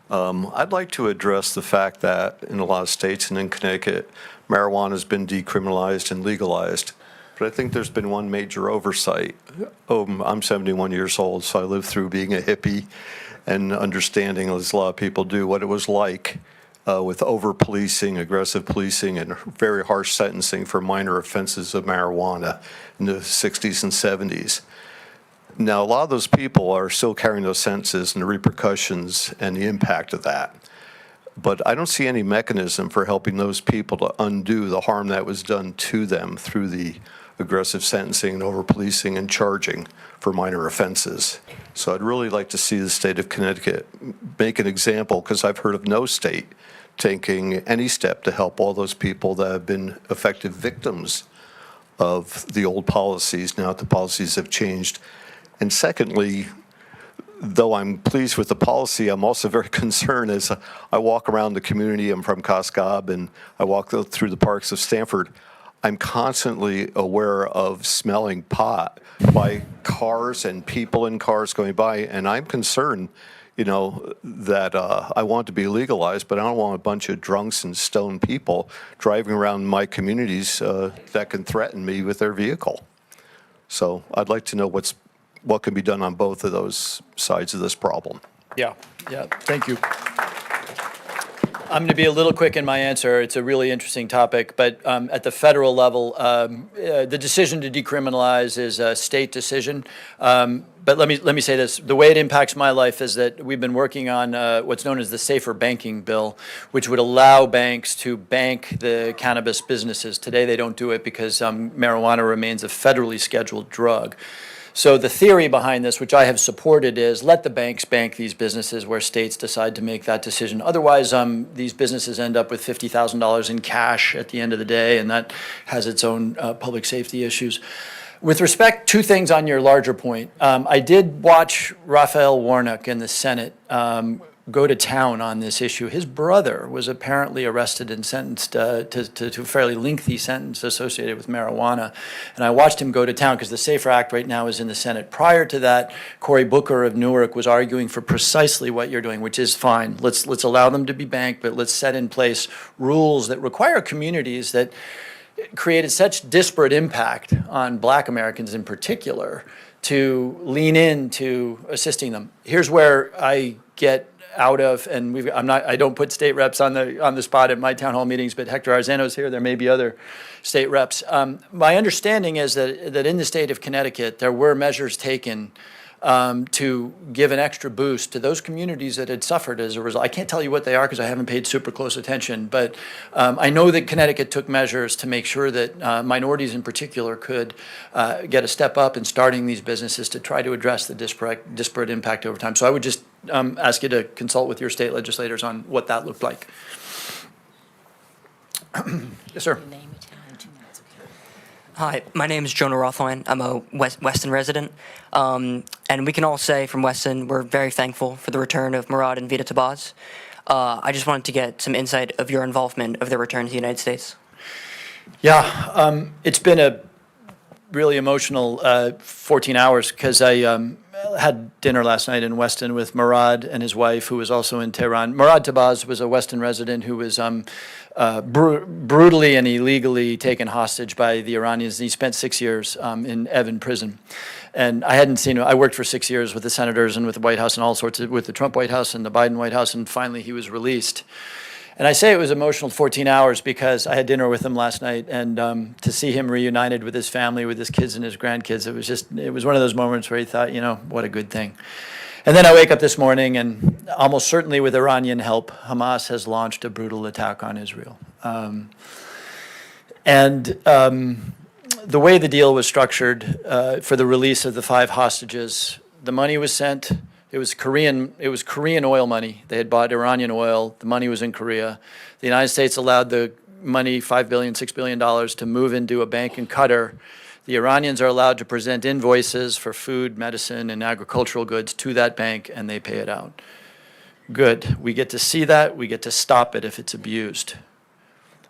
I'd like to address the fact that in a lot of states and in Connecticut, marijuana has been decriminalized and legalized. But I think there's been one major oversight. I'm 71 years old, so I lived through being a hippie and understanding, as a lot of people do, what it was like with over-policing, aggressive policing, and very harsh sentencing for minor offenses of marijuana in the 60s and 70s. Now, a lot of those people are still carrying those sentences and the repercussions and the impact of that. But I don't see any mechanism for helping those people to undo the harm that was done to them through the aggressive sentencing and over-policing and charging for minor offenses. So I'd really like to see the state of Connecticut make an example, because I've heard of no state taking any step to help all those people that have been effective victims of the old policies now that the policies have changed. And secondly, though I'm pleased with the policy, I'm also very concerned as I walk around the community. I'm from Coscob, and I walk through the parks of Stamford. I'm constantly aware of smelling pot by cars and people in cars going by, and I'm concerned, that I want it to be legalized, but I don't want a bunch of drunks and stoned people driving around my communities that can threaten me with their vehicle. So I'd like to know what can be done on both of those sides of this problem. Yeah, thank you. I'm going to be a little quick in my answer. It's a really interesting topic, but at the federal level, the decision to decriminalize is a state decision. But let me say this: the way it impacts my life is that we've been working on what's known as the Safer Banking Bill, which would allow banks to bank the cannabis businesses. Today, they don't do it because marijuana remains a federally scheduled drug. So the theory behind this, which I have supported, is let the banks bank these businesses where states decide to make that decision. Otherwise, these businesses end up with $50,000 in cash at the end of the day, and that has its own public safety issues. With respect, 2 things on your larger point. I did watch Raphael Warnock in the Senate go to town on this issue. His brother was apparently arrested and sentenced to a fairly lengthy sentence associated with marijuana. And I watched him go to town because the SAFER Act right now is in the Senate. Prior to that, Cory Booker of Newark was arguing for precisely what you're doing, which is fine. Let's allow them to be banked, but let's set in place rules that require communities that created such disparate impact on Black Americans in particular to lean into assisting them. Here's where I get out of, and I don't put state reps on the spot at my town hall meetings, but Hector Arzano's here. There may be other state reps. My understanding is that in the state of Connecticut, there were measures taken to give an extra boost to those communities that had suffered as a result. I can't tell you what they are because I haven't paid super close attention, but I know that Connecticut took measures to make sure that minorities in particular could get a step up in starting these businesses to try to address the disparate impact over time. So I would just ask you to consult with your state legislators on what that looked like. Yes, sir. Your name, your town, and 2 minutes, okay? Hi, my name is Jonah Rothwein. I'm a Weston resident. And we can all say from Weston, we're very thankful for the return of Murad and Vida Tabaz. I just wanted to get some insight of your involvement of their return to the United States. Yeah, it's been a really emotional 14 hours because I had dinner last night in Weston with Murad and his wife, who was also in Tehran. Murad Tabaz was a Weston resident who was brutally and illegally taken hostage by the Iranians. He spent 6 years in Evin prison. And I hadn't seen him. I worked for 6 years with the senators and with the White House and all sorts of, with the Trump White House and the Biden White House, and finally he was released. And I say it was emotional 14 hours because I had dinner with him last night, and to see him reunited with his family, with his kids and his grandkids, it was one of those moments where he thought, you know, what a good thing. And then I wake up this morning, and almost certainly with Iranian help, Hamas has launched a brutal attack on Israel. The way the deal was structured for the release of the 5 hostages, the money was sent. It was Korean oil money. They had bought Iranian oil. The money was in Korea. The United States allowed the money, $5 billion, $6 billion, to move into a bank in Qatar. The Iranians are allowed to present invoices for food, medicine, and agricultural goods to that bank, and they pay it out. Good. We get to see that. We get to stop it if it's abused.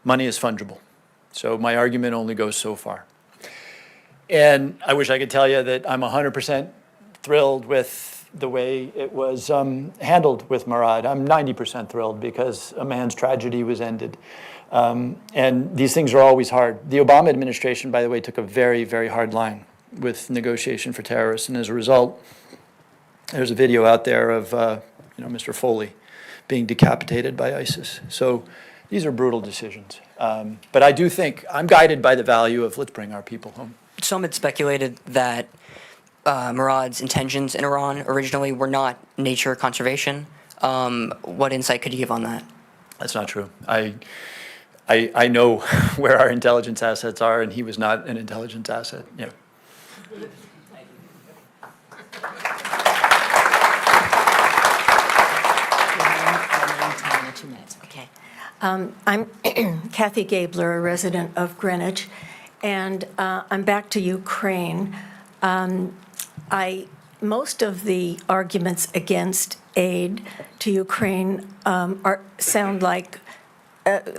Money is fungible. So my argument only goes so far. And I wish I could tell you that I'm 100% thrilled with the way it was handled with Murad. I'm 90% thrilled because a man's tragedy was ended. And these things are always hard. The Obama administration, by the way, took a very, very hard line with negotiation for terrorists. And as a result, there's a video out there of Mr. Foley being decapitated by ISIS. So these are brutal decisions. But I do think I'm guided by the value of let's bring our people home. Some had speculated that Murad's intentions in Iran originally were not nature conservation. What insight could you give on that? That's not true. I know where our intelligence assets are, and he was not an intelligence asset. Yeah. Okay. I'm Kathy Gabler, a resident of Greenwich, and I'm back to Ukraine. Most of the arguments against aid to Ukraine sound like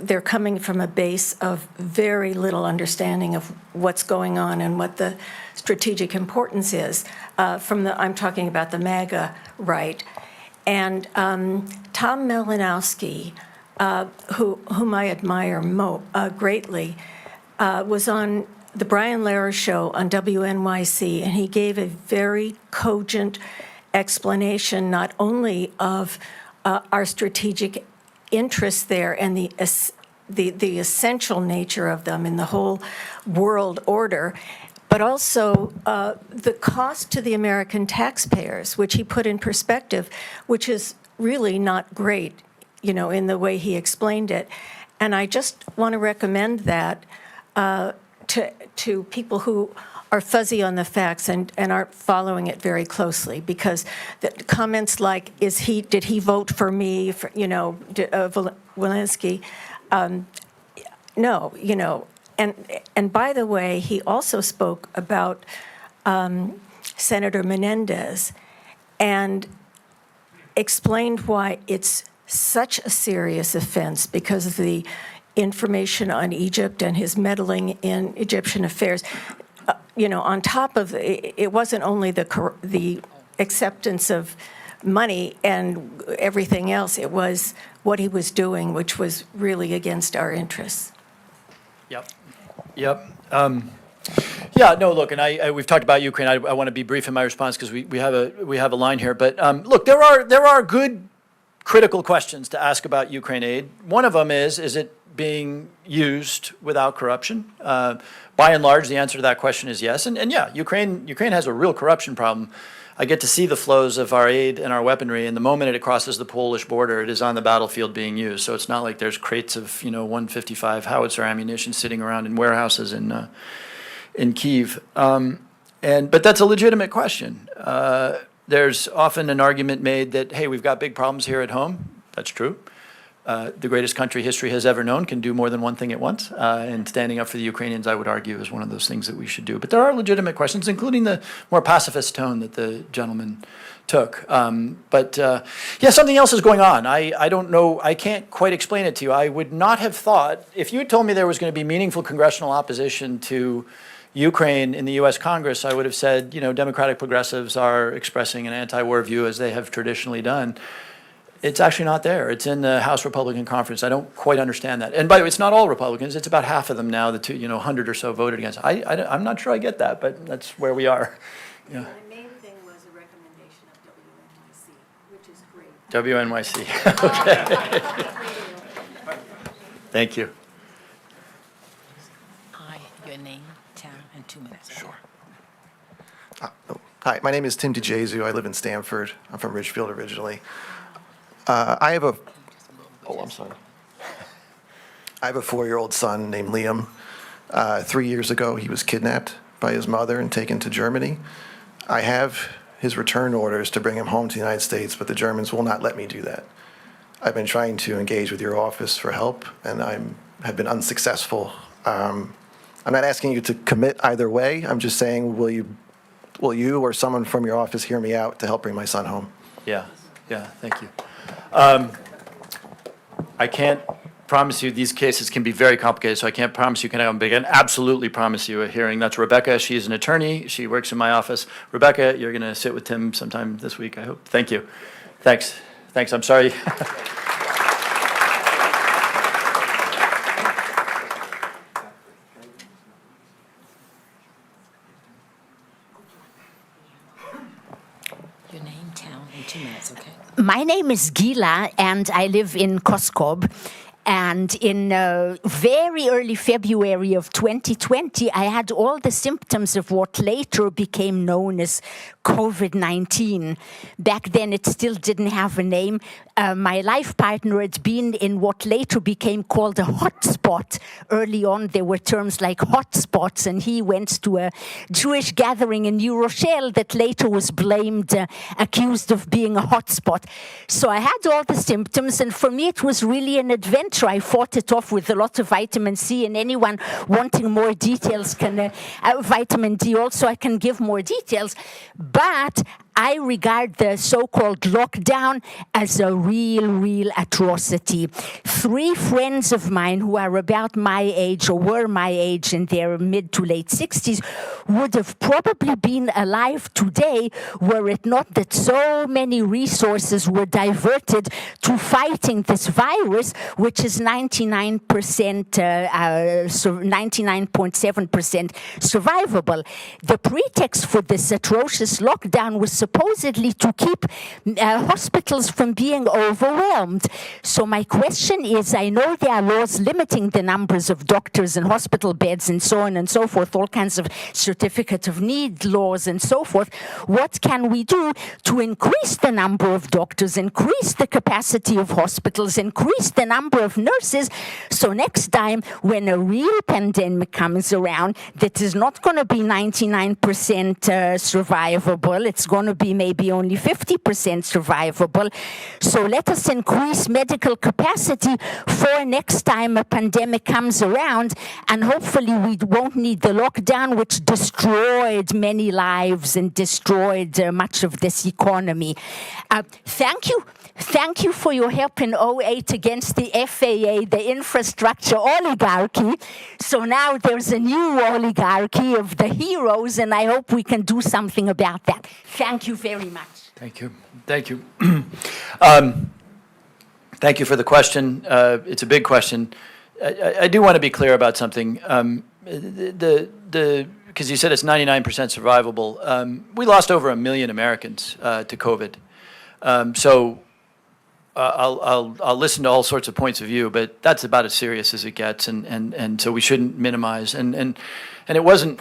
they're coming from a base of very little understanding of what's going on and what the strategic importance is. I'm talking about the MAGA right. And Tom Malinowski, whom I admire greatly, was on the Brian Lehrer show on WNYC, and he gave a very cogent explanation not only of our strategic interests there and the essential nature of them in the whole world order, but also the cost to the American taxpayers, which he put in perspective, which is really not great, in the way he explained it. And I just want to recommend that to people who are fuzzy on the facts and aren't following it very closely, because the comments like, did he vote for me, Walensky? No, and by the way, he also spoke about Senator Menendez and explained why it's such a serious offense because of the information on Egypt and his meddling in Egyptian affairs. On top of it wasn't only the acceptance of money and everything else, it was what he was doing, which was really against our interests. Yep. Yeah, no, look, and we've talked about Ukraine. I want to be brief in my response because we have a line here. But look, there are good critical questions to ask about Ukraine aid. One of them is it being used without corruption? By and large, the answer to that question is yes. And yeah, Ukraine has a real corruption problem. I get to see the flows of our aid and our weaponry, and the moment it crosses the Polish border, it is on the battlefield being used. So it's not like there's crates of 155 howitzer ammunition sitting around in warehouses in Kyiv. But that's a legitimate question. There's often an argument made that, hey, we've got big problems here at home. That's true. The greatest country history has ever known can do more than one thing at once. And standing up for the Ukrainians, I would argue, is one of those things that we should do. But there are legitimate questions, including the more pacifist tone that the gentleman took. Yeah, something else is going on. I don't know. I can't quite explain it to you. I would not have thought, if you had told me there was going to be meaningful congressional opposition to Ukraine in the U.S. Congress, I would have said, Democratic progressives are expressing an anti-war view as they have traditionally done. It's actually not there. It's in the House Republican Conference. I don't quite understand that. And by the way, it's not all Republicans. It's about half of them now. The 100 or so voted against. I'm not sure I get that, but that's where we are. Yeah. The main thing was a recommendation of WNYC, which is great. WNYC. Okay. Thank you. Hi, your name, town, and 2 minutes. Sure. Hi, my name is Tim DeJesu. I live in Stamford. I'm from Ridgefield originally. I have a 4-year-old son named Liam. 3 years ago, he was kidnapped by his mother and taken to Germany. I have his return orders to bring him home to the United States, but the Germans will not let me do that. I've been trying to engage with your office for help, and have been unsuccessful. I'm not asking you to commit either way. I'm just saying, will you or someone from your office hear me out to help bring my son home? Yeah, thank you. I can't promise you, these cases can be very complicated, so I can't promise you can have them, but I can absolutely promise you a hearing. That's Rebecca. She's an attorney. She works in my office. Rebecca, you're going to sit with Tim sometime this week, I hope. Thank you. Thanks. I'm sorry. Your name, town, and 2 minutes, okay? My name is Gila, and I live in Koskob. And in very early February of 2020, I had all the symptoms of what later became known as COVID-19. Back then, it still didn't have a name. My life partner had been in what later became called a hotspot. Early on, there were terms like hotspots, and he went to a Jewish gathering in New Rochelle that later was blamed, accused of being a hotspot. So I had all the symptoms, and for me, it was really an adventure. I fought it off with a lot of vitamin C, and anyone wanting more details can, vitamin D also, I can give more details. But I regard the so-called lockdown as a real atrocity. 3 friends of mine who are about my age or were my age in their mid to late 60s would have probably been alive today were it not that so many resources were diverted to fighting this virus, which is 99.7% survivable. The pretext for this atrocious lockdown was supposedly to keep hospitals from being overwhelmed. So my question is, I know there are laws limiting the numbers of doctors and hospital beds and so on and so forth, all kinds of certificate of need laws and so forth. What can we do to increase the number of doctors, increase the capacity of hospitals, increase the number of nurses, so next time when a real pandemic comes around that is not going to be 99% survivable, it's going to be maybe only 50% survivable. So let us increase medical capacity for next time a pandemic comes around, and hopefully we won't need the lockdown, which destroyed many lives and destroyed much of this economy. Thank you. Thank you for your help in 2008 against the FAA, the infrastructure oligarchy. So now there's a new oligarchy of the heroes, and I hope we can do something about that. Thank you very much. Thank you. Thank you for the question. It's a big question. I do want to be clear about something. Because you said it's 99% survivable. We lost over 1 million Americans to COVID. So I'll listen to all sorts of points of view, but that's about as serious as it gets, and so we shouldn't minimize. And it wasn't.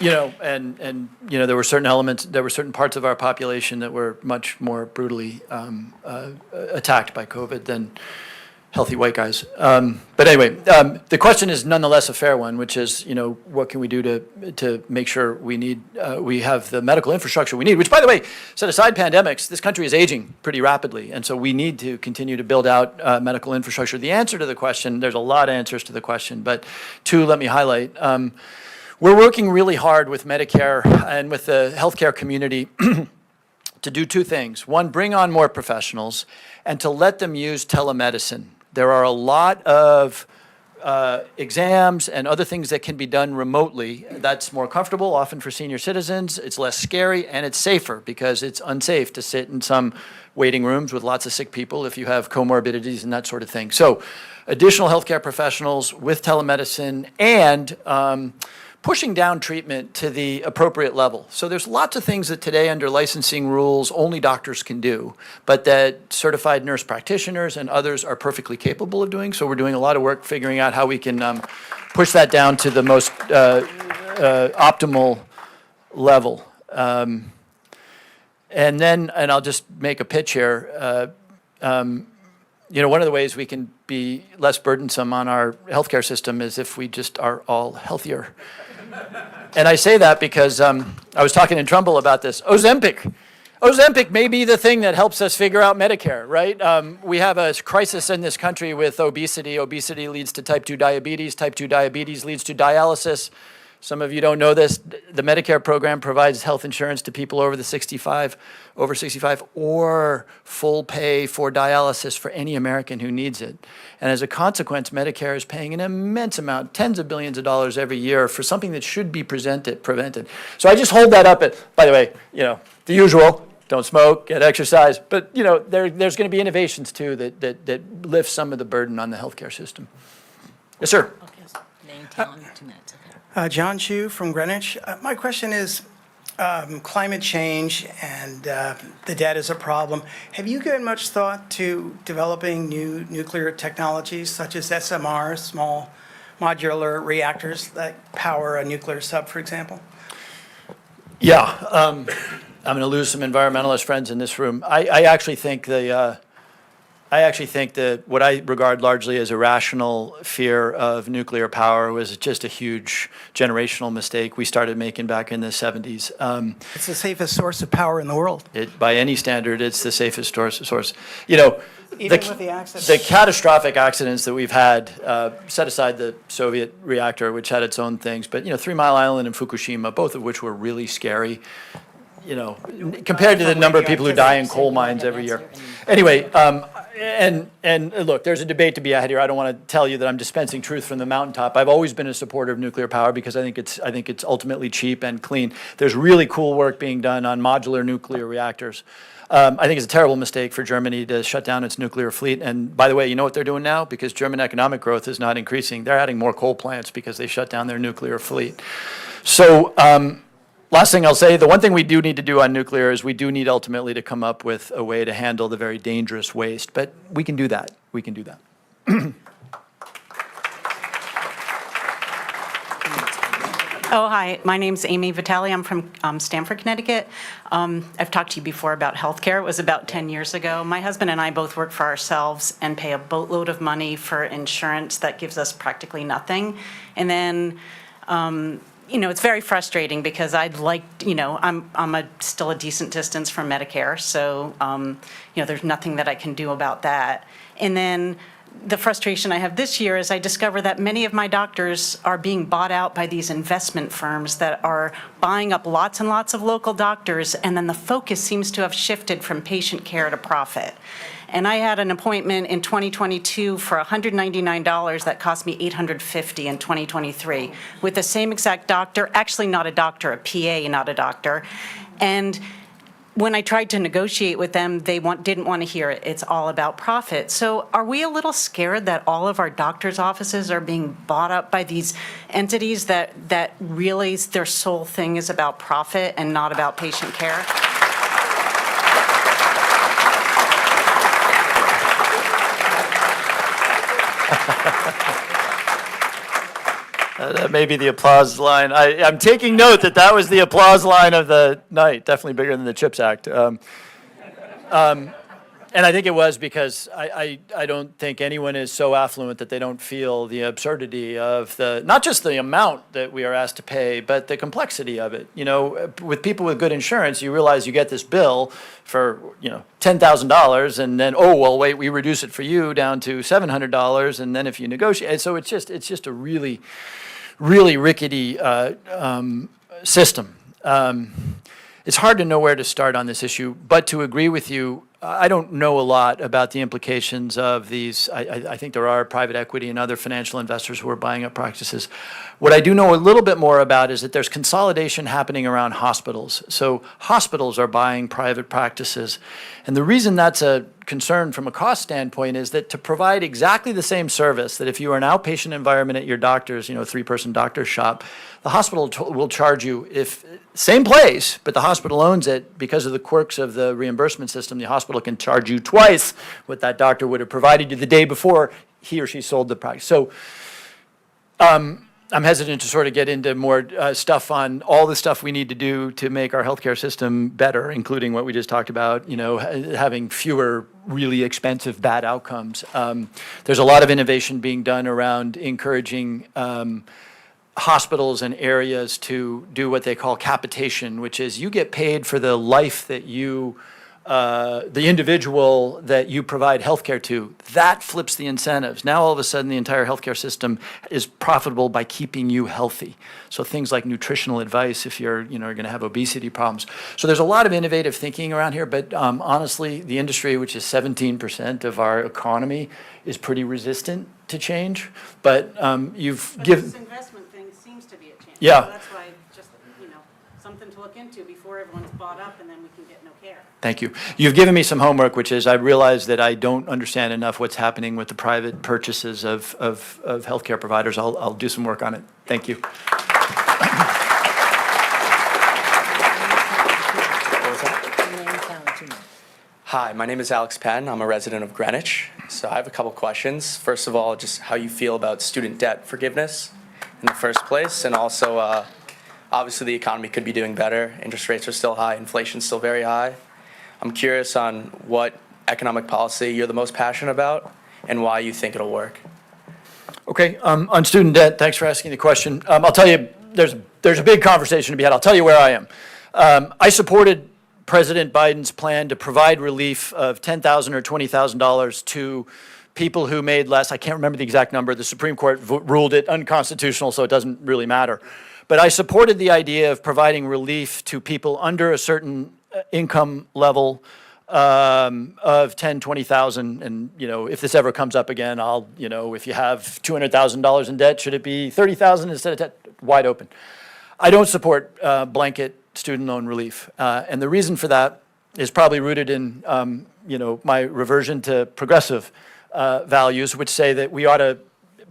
There were certain elements, there were certain parts of our population that were much more brutally attacked by COVID than healthy white guys. But anyway, the question is nonetheless a fair one, which is, what can we do to make sure we have the medical infrastructure we need, which, by the way, set aside pandemics, this country is aging pretty rapidly, and so we need to continue to build out medical infrastructure. The answer to the question, there's a lot of answers to the question, but two, let me highlight. We're working really hard with Medicare and with the healthcare community to do two things. One, bring on more professionals, and to let them use telemedicine. There are a lot of exams and other things that can be done remotely. That's more comfortable, often for senior citizens. It's less scary, and it's safer because it's unsafe to sit in some waiting rooms with lots of sick people if you have comorbidities and that sort of thing. So additional healthcare professionals with telemedicine and pushing down treatment to the appropriate level. So there's lots of things that today under licensing rules only doctors can do, but that certified nurse practitioners and others are perfectly capable of doing. So we're doing a lot of work figuring out how we can push that down to the most optimal level. And I'll just make a pitch here. One of the ways we can be less burdensome on our healthcare system is if we just are all healthier. And I say that because I was talking in Trumbull about this. Ozempic may be the thing that helps us figure out Medicare, right? We have a crisis in this country with obesity. Obesity leads to type 2 diabetes. Type 2 diabetes leads to dialysis. Some of you don't know this. The Medicare program provides health insurance to people over 65, or full pay for dialysis for any American who needs it. And as a consequence, Medicare is paying an immense amount, tens of billions of dollars every year for something that should be prevented. So I just hold that up by the way, the usual, don't smoke, get exercise. But, there's going to be innovations too that lift some of the burden on the healthcare system. Yes, sir. Name, town, 2 minutes. John Chu from Greenwich. My question is climate change and the debt is a problem. Have you given much thought to developing new nuclear technologies such as SMRs, small modular reactors that power a nuclear sub, for example? Yeah, I'm going to lose some environmentalist friends in this room. I actually think that what I regard largely as a rational fear of nuclear power was just a huge generational mistake we started making back in the 70s. It's the safest source of power in the world. By any standard, it's the safest source. Even with the accidents. The catastrophic accidents that we've had, set aside the Soviet reactor, which had its own things, but 3 Mile Island and Fukushima, both of which were really scary. Compared to the number of people who die in coal mines every year. Anyway, and look, there's a debate to be had here. I don't want to tell you that I'm dispensing truth from the mountaintop. I've always been a supporter of nuclear power because I think it's ultimately cheap and clean. There's really cool work being done on modular nuclear reactors. I think it's a terrible mistake for Germany to shut down its nuclear fleet. And by the way, you know what they're doing now? Because German economic growth is not increasing. They're adding more coal plants because they shut down their nuclear fleet. So last thing I'll say, the one thing we do need to do on nuclear is we do need ultimately to come up with a way to handle the very dangerous waste. But we can do that. We can do that. Oh, hi. My name's Amy Vitale. I'm from Stamford, Connecticut. I've talked to you before about healthcare. It was about 10 years ago. My husband and I both work for ourselves and pay a boatload of money for insurance that gives us practically nothing. And then it's very frustrating because I'd like, I'm still a decent distance from Medicare, so, there's nothing that I can do about that. And then the frustration I have this year is I discover that many of my doctors are being bought out by these investment firms that are buying up lots and lots of local doctors, and then the focus seems to have shifted from patient care to profit. And I had an appointment in 2022 for $199 that cost me $850 in 2023 with the same exact doctor, actually not a doctor, a PA, not a doctor. And when I tried to negotiate with them, they didn't want to hear it. It's all about profit. So are we a little scared that all of our doctors' offices are being bought up by these entities that really their sole thing is about profit and not about patient care? That may be the applause line. I'm taking note that that was the applause line of the night. Definitely bigger than the CHIPS Act. And I think it was because I don't think anyone is so affluent that they don't feel the absurdity of not just the amount that we are asked to pay, but the complexity of it. You know, with people with good insurance, you realize you get this bill for, $10,000, and then, oh, well, wait, we reduce it for you down to $700, and then if you negotiate, and so it's just a really, really rickety system. It's hard to know where to start on this issue, but to agree with you, I don't know a lot about the implications of these. I think there are private equity and other financial investors who are buying up practices. What I do know a little bit more about is that there's consolidation happening around hospitals. So hospitals are buying private practices. And the reason that's a concern from a cost standpoint is that to provide exactly the same service, that if you are an outpatient environment at your doctor's, three-person doctor's shop, the hospital will charge you, if same place, but the hospital owns it, because of the quirks of the reimbursement system, the hospital can charge you twice what that doctor would have provided you the day before he or she sold the practice. So I'm hesitant to sort of get into more stuff on all the stuff we need to do to make our healthcare system better, including what we just talked about, having fewer really expensive bad outcomes. There's a lot of innovation being done around encouraging hospitals and areas to do what they call capitation, which is you get paid for the life that you, the individual that you provide healthcare to. That flips the incentives. Now all of a sudden the entire healthcare system is profitable by keeping you healthy. So things like nutritional advice if you're going to have obesity problems. So there's a lot of innovative thinking around here, but honestly, the industry, which is 17% of our economy, is pretty resistant to change. But you've given. This investment thing seems to be a change. Yeah. So that's why just, something to look into before everyone's bought up and then we can get no care. Thank you. You've given me some homework, which is I realize that I don't understand enough what's happening with the private purchases of healthcare providers. I'll do some work on it. Thank you. Hi, my name is Alex Patton. I'm a resident of Greenwich. So I have a couple questions. First of all, just how you feel about student debt forgiveness in the first place, and also obviously the economy could be doing better. Interest rates are still high, inflation's still very high. I'm curious on what economic policy you're the most passionate about and why you think it'll work. Okay, on student debt, thanks for asking the question. I'll tell you, there's a big conversation to be had. I'll tell you where I am. I supported President Biden's plan to provide relief of $10,000 or $20,000 to people who made less. I can't remember the exact number. The Supreme Court ruled it unconstitutional, so it doesn't really matter. But I supported the idea of providing relief to people under a certain income level of 10, 20,000. And, if this ever comes up again, if you have $200,000 in debt, should it be 30,000 instead of 10? Wide open. I don't support blanket student loan relief. And the reason for that is probably rooted in, my reversion to progressive values, which say that we ought to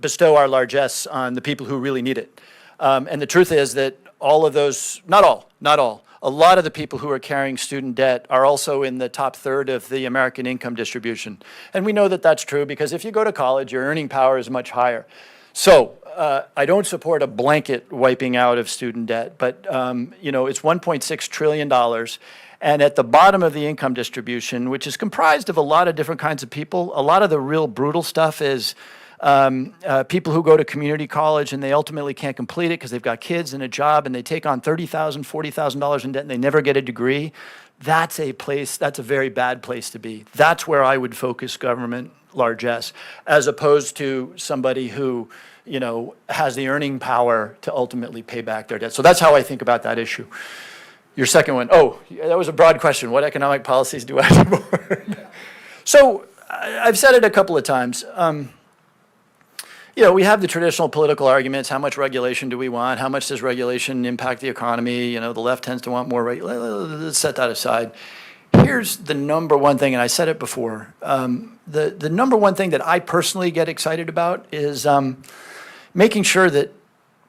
bestow our largesse on the people who really need it. And the truth is that all of those, not all, a lot of the people who are carrying student debt are also in the top third of the American income distribution. And we know that that's true because if you go to college, your earning power is much higher. So I don't support a blanket wiping out of student debt, but it's $1.6 trillion. And at the bottom of the income distribution, which is comprised of a lot of different kinds of people, a lot of the real brutal stuff is people who go to community college and they ultimately can't complete it because they've got kids and a job and they take on $30,000, $40,000 in debt and they never get a degree. That's a very bad place to be. That's where I would focus government largesse, as opposed to somebody who, has the earning power to ultimately pay back their debt. So that's how I think about that issue. Your second one, that was a broad question. What economic policies do I support? So I've said it a couple of times. We have the traditional political arguments. How much regulation do we want? How much does regulation impact the economy? The left tends to want more regulation. Let's set that aside. Here's the number one thing, and I said it before. The number one thing that I personally get excited about is making sure that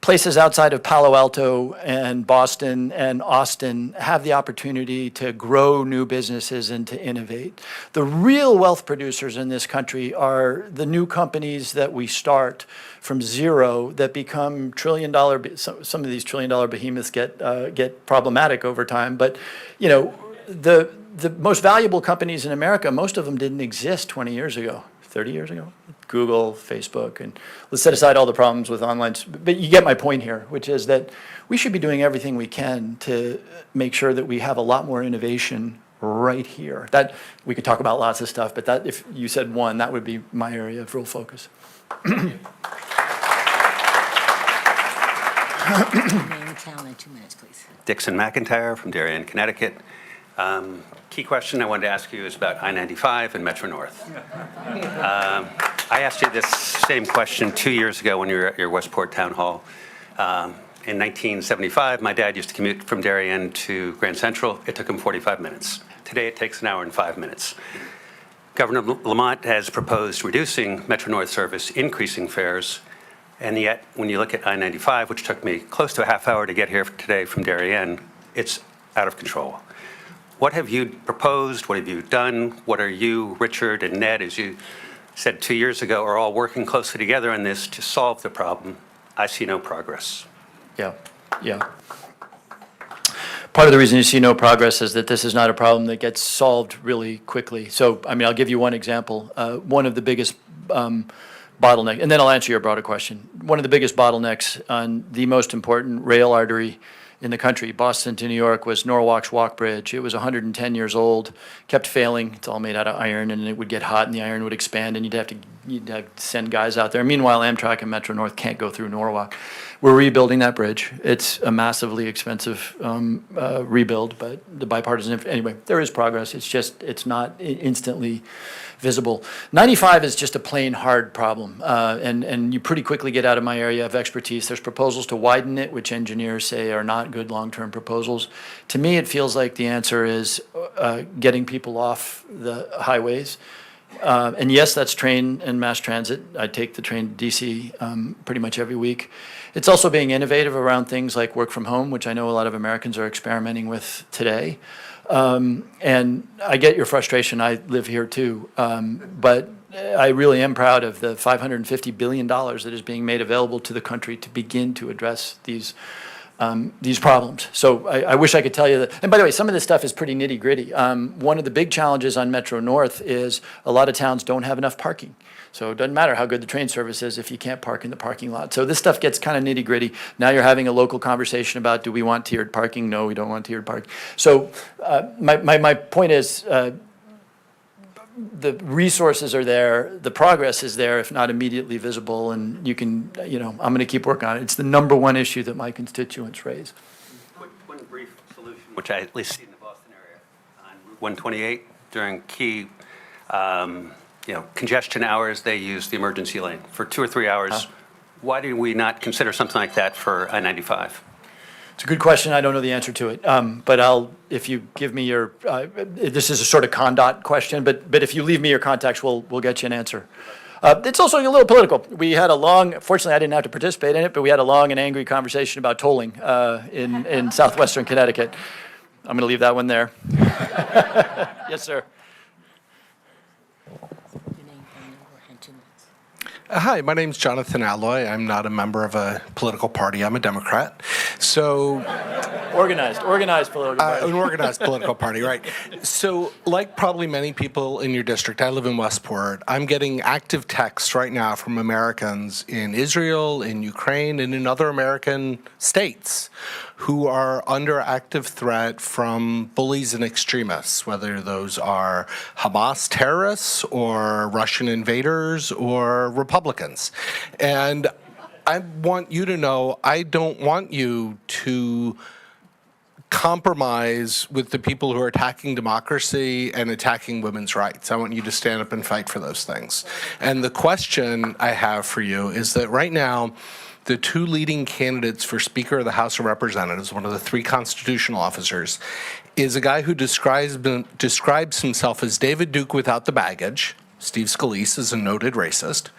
places outside of Palo Alto and Boston and Austin have the opportunity to grow new businesses and to innovate. The real wealth producers in this country are the new companies that we start from zero that become trillion-dollar. Some of these trillion-dollar behemoths get problematic over time, but you know, the most valuable companies in America, most of them didn't exist 20 years ago, 30 years ago. Google, Facebook, and let's set aside all the problems with online, but you get my point here, which is that we should be doing everything we can to make sure that we have a lot more innovation right here. That we could talk about lots of stuff, but that if you said one, that would be my area of real focus. Name, town, and 2 minutes, please. Dixon McIntyre from Darien, Connecticut. Key question I wanted to ask you is about I-95 and Metro North. I asked you this same question 2 years ago when you were at your Westport Town Hall. In 1975, my dad used to commute from Darien to Grand Central. It took him 45 minutes. Today, it takes an hour and 5 minutes. Governor Lamont has proposed reducing Metro North service, increasing fares, and yet, when you look at I-95, which took me close to a half hour to get here today from Darien, it's out of control. What have you proposed? What have you done? What are you, Richard, and Ned, as you said 2 years ago, are all working closely together on this to solve the problem? I see no progress. Yeah. Part of the reason you see no progress is that this is not a problem that gets solved really quickly. So, I mean, I'll give you one example. One of the biggest bottlenecks, and then I'll answer your broader question. One of the biggest bottlenecks on the most important rail artery in the country, Boston to New York, was Norwalk's Walk Bridge. It was 110 years old, kept failing. It's all made out of iron, and it would get hot, and the iron would expand, and you'd have to send guys out there. Meanwhile, Amtrak and Metro North can't go through Norwalk. We're rebuilding that bridge. It's a massively expensive rebuild, but the bipartisan, anyway, there is progress. It's just, it's not instantly visible. 95 is just a plain hard problem, and you pretty quickly get out of my area of expertise. There's proposals to widen it, which engineers say are not good long-term proposals. To me, it feels like the answer is getting people off the highways. And yes, that's train and mass transit. I take the train to DC pretty much every week. It's also being innovative around things like work from home, which I know a lot of Americans are experimenting with today. And I get your frustration. I live here too. But I really am proud of the $550 billion that is being made available to the country to begin to address these problems. So I wish I could tell you that. And by the way, some of this stuff is pretty nitty gritty. One of the big challenges on Metro North is a lot of towns don't have enough parking. So it doesn't matter how good the train service is if you can't park in the parking lot. So this stuff gets kind of nitty gritty. Now you're having a local conversation about, do we want tiered parking? No, we don't want tiered parking. So my point is, the resources are there, the progress is there, if not immediately visible, and you can, you know, I'm going to keep working on it. It's the number one issue that my constituents raise. One brief solution, which I at least see in the Boston area, on Route 128, during key congestion hours, they use the emergency lane for 2 or 3 hours. Why do we not consider something like that for I-95? It's a good question. I don't know the answer to it. But if you give me your, this is a sort of Condot question, but if you leave me your contacts, we'll get you an answer. It's also a little political. We had a long, fortunately I didn't have to participate in it, but we had a long and angry conversation about tolling in southwestern Connecticut. I'm going to leave that one there. Yes, sir. Hi, my name's Jonathan Alloy. I'm not a member of a political party. I'm a Democrat. So, organized political party. An organized political party, right. So, like probably many people in your district, I live in Westport. I'm getting active texts right now from Americans in Israel, in Ukraine, and in other American states who are under active threat from bullies and extremists, whether those are Hamas terrorists or Russian invaders or Republicans. And I want you to know, I don't want you to compromise with the people who are attacking democracy and attacking women's rights. I want you to stand up and fight for those things. And the question I have for you is that right now, the two leading candidates for Speaker of the House of Representatives, one of the 3 constitutional officers, is a guy who describes himself as David Duke without the baggage. Steve Scalise is a noted racist.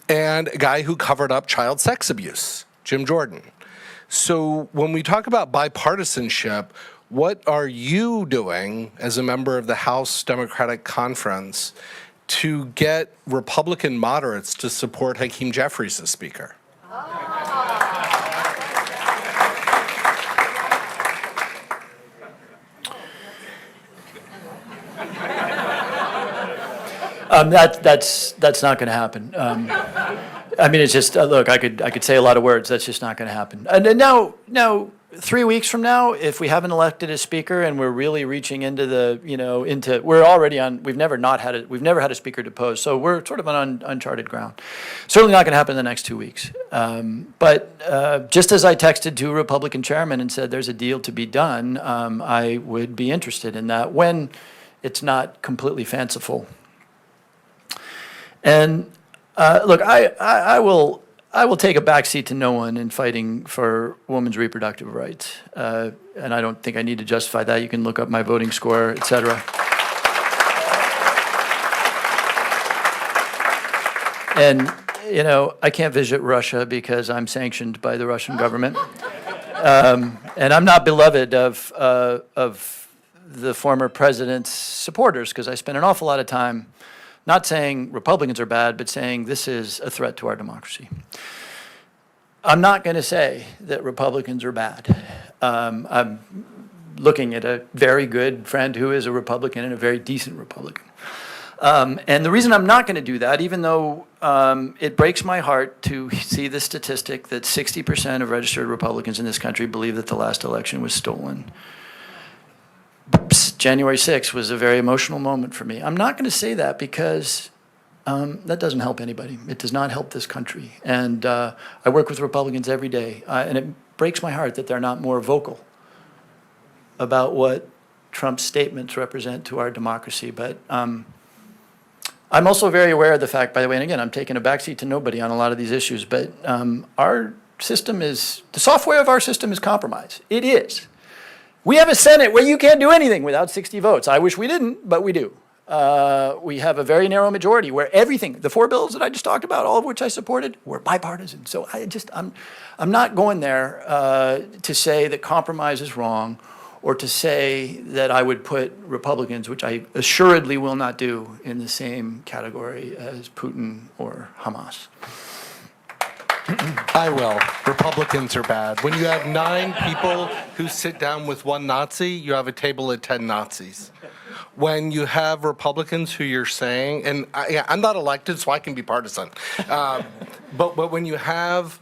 And a guy who covered up child sex abuse, Jim Jordan. So when we talk about bipartisanship, what are you doing as a member of the House Democratic Conference to get Republican moderates to support Hakeem Jeffries as Speaker? That's not going to happen. I mean, it's just look. I could say a lot of words. That's just not going to happen. And then now, 3 weeks from now, if we haven't elected a speaker and we're really reaching into we're already on. We've never had a speaker deposed, so we're sort of on uncharted ground. Certainly not going to happen in the next 2 weeks. But just as I texted two Republican chairmen and said there's a deal to be done, I would be interested in that when it's not completely fanciful. And look, I will take a backseat to no one in fighting for women's reproductive rights, and I don't think I need to justify that. You can look up my voting score, et cetera. And I can't visit Russia because I'm sanctioned by the Russian government, and I'm not beloved of the former president's supporters because I spent an awful lot of time not saying Republicans are bad, but saying this is a threat to our democracy. I'm not going to say that Republicans are bad. I'm looking at a very good friend who is a Republican and a very decent Republican. And the reason I'm not going to do that, even though it breaks my heart to see the statistic that 60% of registered Republicans in this country believe that the last election was stolen. January 6th was a very emotional moment for me. I'm not going to say that because that doesn't help anybody. It does not help this country. And I work with Republicans every day, and it breaks my heart that they're not more vocal about what Trump's statements represent to our democracy. But I'm also very aware of the fact, by the way, and again, I'm taking a backseat to nobody on a lot of these issues, but our system the software of our system is compromised. It is. We have a Senate where you can't do anything without 60 votes. I wish we didn't, but we do. We have a very narrow majority where everything, the 4 bills that I just talked about, all of which I supported, were bipartisan. So I'm not going there to say that compromise is wrong or to say that I would put Republicans, which I assuredly will not do, in the same category as Putin or Hamas. I will. Republicans are bad. When you have 9 people who sit down with one Nazi, you have a table of 10 Nazis. When you have Republicans who you're saying, and I'm not elected, so I can be partisan, but when you have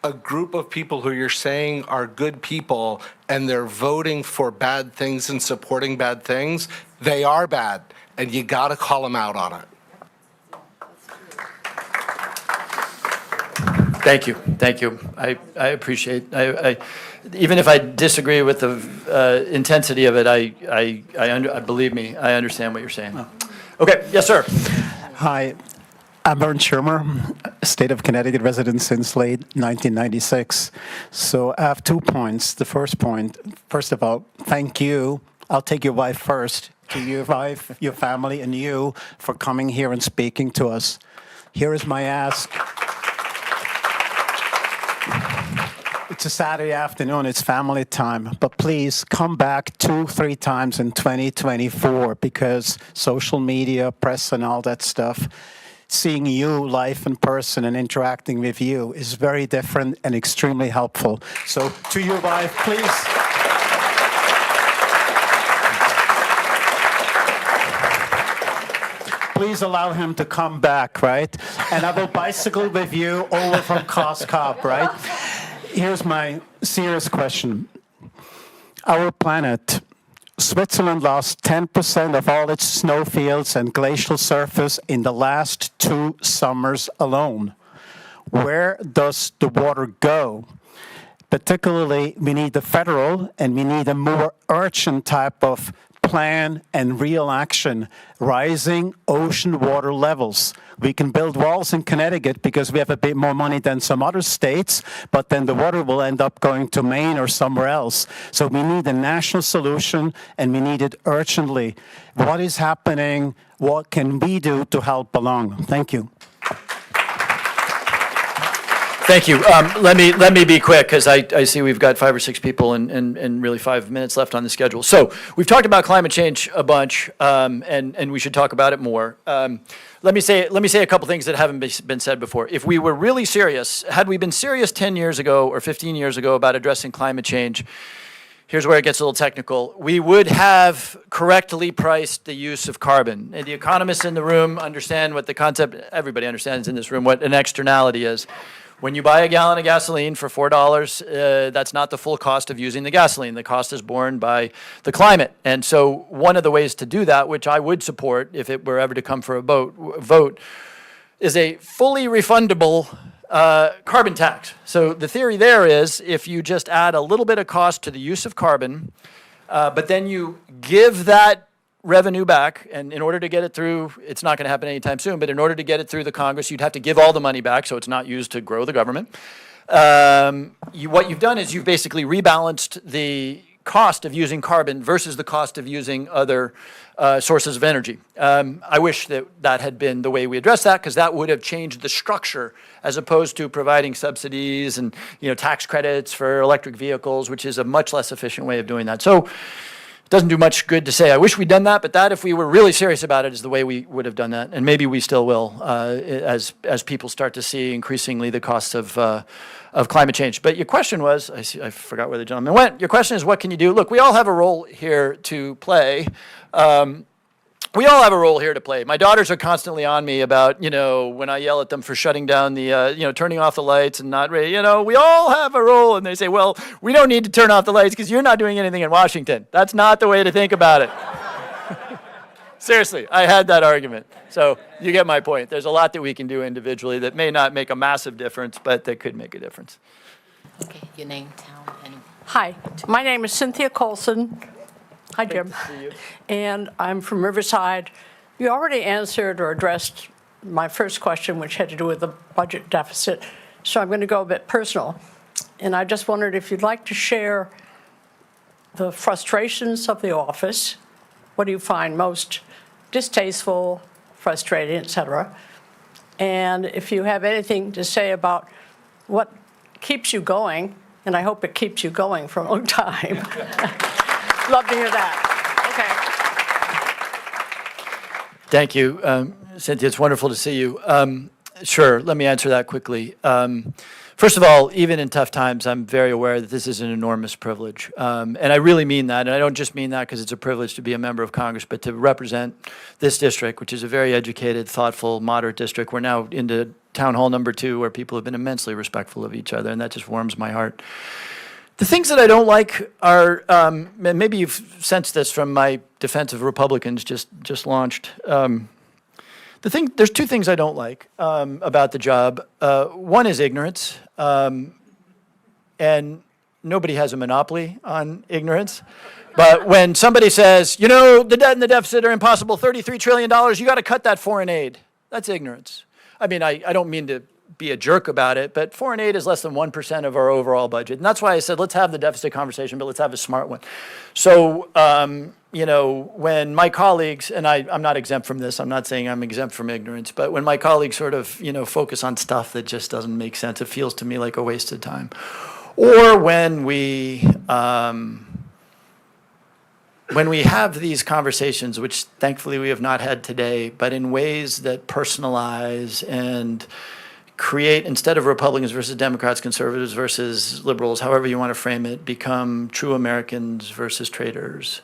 a group of people who you're saying are good people and they're voting for bad things and supporting bad things, they are bad, and you got to call them out on it. Thank you. I appreciate. Even if I disagree with the intensity of it, believe me, I understand what you're saying. Okay. Yes, sir. Hi, I'm Vern Shermer, state of Connecticut resident since late 1996. So I have 2 points. The first point, first of all, thank you. I'll take your wife first. To your wife, your family, and you for coming here and speaking to us. Here is my ask. It's a Saturday afternoon, it's family time, but please come back 2-3 times in 2024 because social media, press, and all that stuff, seeing you live in person and interacting with you is very different and extremely helpful. So to your wife, please. Please allow him to come back, right? And I will bicycle with you over from Costco, right? Here's my serious question. Our planet, Switzerland lost 10% of all its snowfields and glacial surface in the last 2 summers alone. Where does the water go? Particularly, we need a federal and we need a more urgent type of plan and real action. Rising ocean water levels. We can build walls in Connecticut because we have a bit more money than some other states, but then the water will end up going to Maine or somewhere else. So we need a national solution, and we need it urgently. What is happening? What can we do to help along? Thank you. Thank you. Let me be quick because I see we've got 5 or 6 people and really 5 minutes left on the schedule. So we've talked about climate change a bunch, and we should talk about it more. Let me say a couple things that haven't been said before. If we were really serious, had we been serious 10 years ago or 15 years ago about addressing climate change, here's where it gets a little technical. We would have correctly priced the use of carbon. And the economists in the room understand what the concept, everybody understands in this room, what an externality is. When you buy a gallon of gasoline for $4, that's not the full cost of using the gasoline. The cost is borne by the climate. And so one of the ways to do that, which I would support if it were ever to come for a vote, is a fully refundable carbon tax. So the theory there is if you just add a little bit of cost to the use of carbon, but then you give that revenue back, and in order to get it through, it's not going to happen anytime soon, but in order to get it through the Congress, you'd have to give all the money back so it's not used to grow the government. What you've done is you've basically rebalanced the cost of using carbon versus the cost of using other sources of energy. I wish that had been the way we addressed that, because that would have changed the structure as opposed to providing subsidies and tax credits for electric vehicles, which is a much less efficient way of doing that. So it doesn't do much good to say, I wish we'd done that, but that, if we were really serious about it, is the way we would have done that. And maybe we still will as people start to see increasingly the costs of climate change. But your question was, I forgot where the gentleman went. Your question is, what can you do? Look, we all have a role here to play. We all have a role here to play. My daughters are constantly on me about, when I yell at them for shutting down the, turning off the lights and not ready. We all have a role. And they say, well, we don't need to turn off the lights because you're not doing anything in Washington. That's not the way to think about it. Seriously, I had that argument. So you get my point. There's a lot that we can do individually that may not make a massive difference, but that could make a difference. Okay, your name, town, and... Hi, my name is Cynthia Colson. Hi, Jim. Great to see you. And I'm from Riverside. You already answered or addressed my first question, which had to do with the budget deficit. So I'm going to go a bit personal. And I just wondered if you'd like to share the frustrations of the office. What do you find most distasteful, frustrating, et cetera? And if you have anything to say about what keeps you going, and I hope it keeps you going for a long time. Love to hear that. Okay. Thank you, Cynthia. It's wonderful to see you. Sure, let me answer that quickly. First of all, even in tough times, I'm very aware that this is an enormous privilege. And I really mean that. And I don't just mean that because it's a privilege to be a member of Congress, but to represent this district, which is a very educated, thoughtful, moderate district. We're now into town hall number 2, where people have been immensely respectful of each other, and that just warms my heart. The things that I don't like are, and maybe you've sensed this from my Defense of Republicans just launched. There's 2 things I don't like about the job. One is ignorance, and nobody has a monopoly on ignorance. But when somebody says, the debt and the deficit are impossible, $33 trillion, you got to cut that foreign aid. That's ignorance. I mean, I don't mean to be a jerk about it, but foreign aid is less than 1% of our overall budget. And that's why I said, let's have the deficit conversation, but let's have a smart one. So, when my colleagues, and I'm not exempt from this, I'm not saying I'm exempt from ignorance, but when my colleagues sort of, focus on stuff that just doesn't make sense, it feels to me like a wasted time. Or when we have these conversations, which thankfully we have not had today, but in ways that personalize and create, instead of Republicans versus Democrats, conservatives versus liberals, however you want to frame it, become true Americans versus traitors,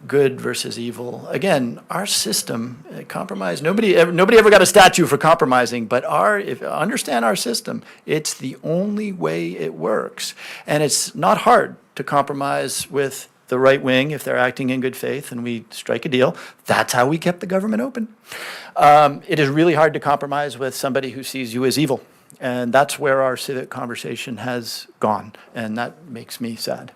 good versus evil. Again, our system, compromise, nobody ever got a statue for compromising, but understand our system. It's the only way it works. And it's not hard to compromise with the right wing if they're acting in good faith and we strike a deal. That's how we kept the government open. It is really hard to compromise with somebody who sees you as evil. And that's where our civic conversation has gone. And that makes me sad.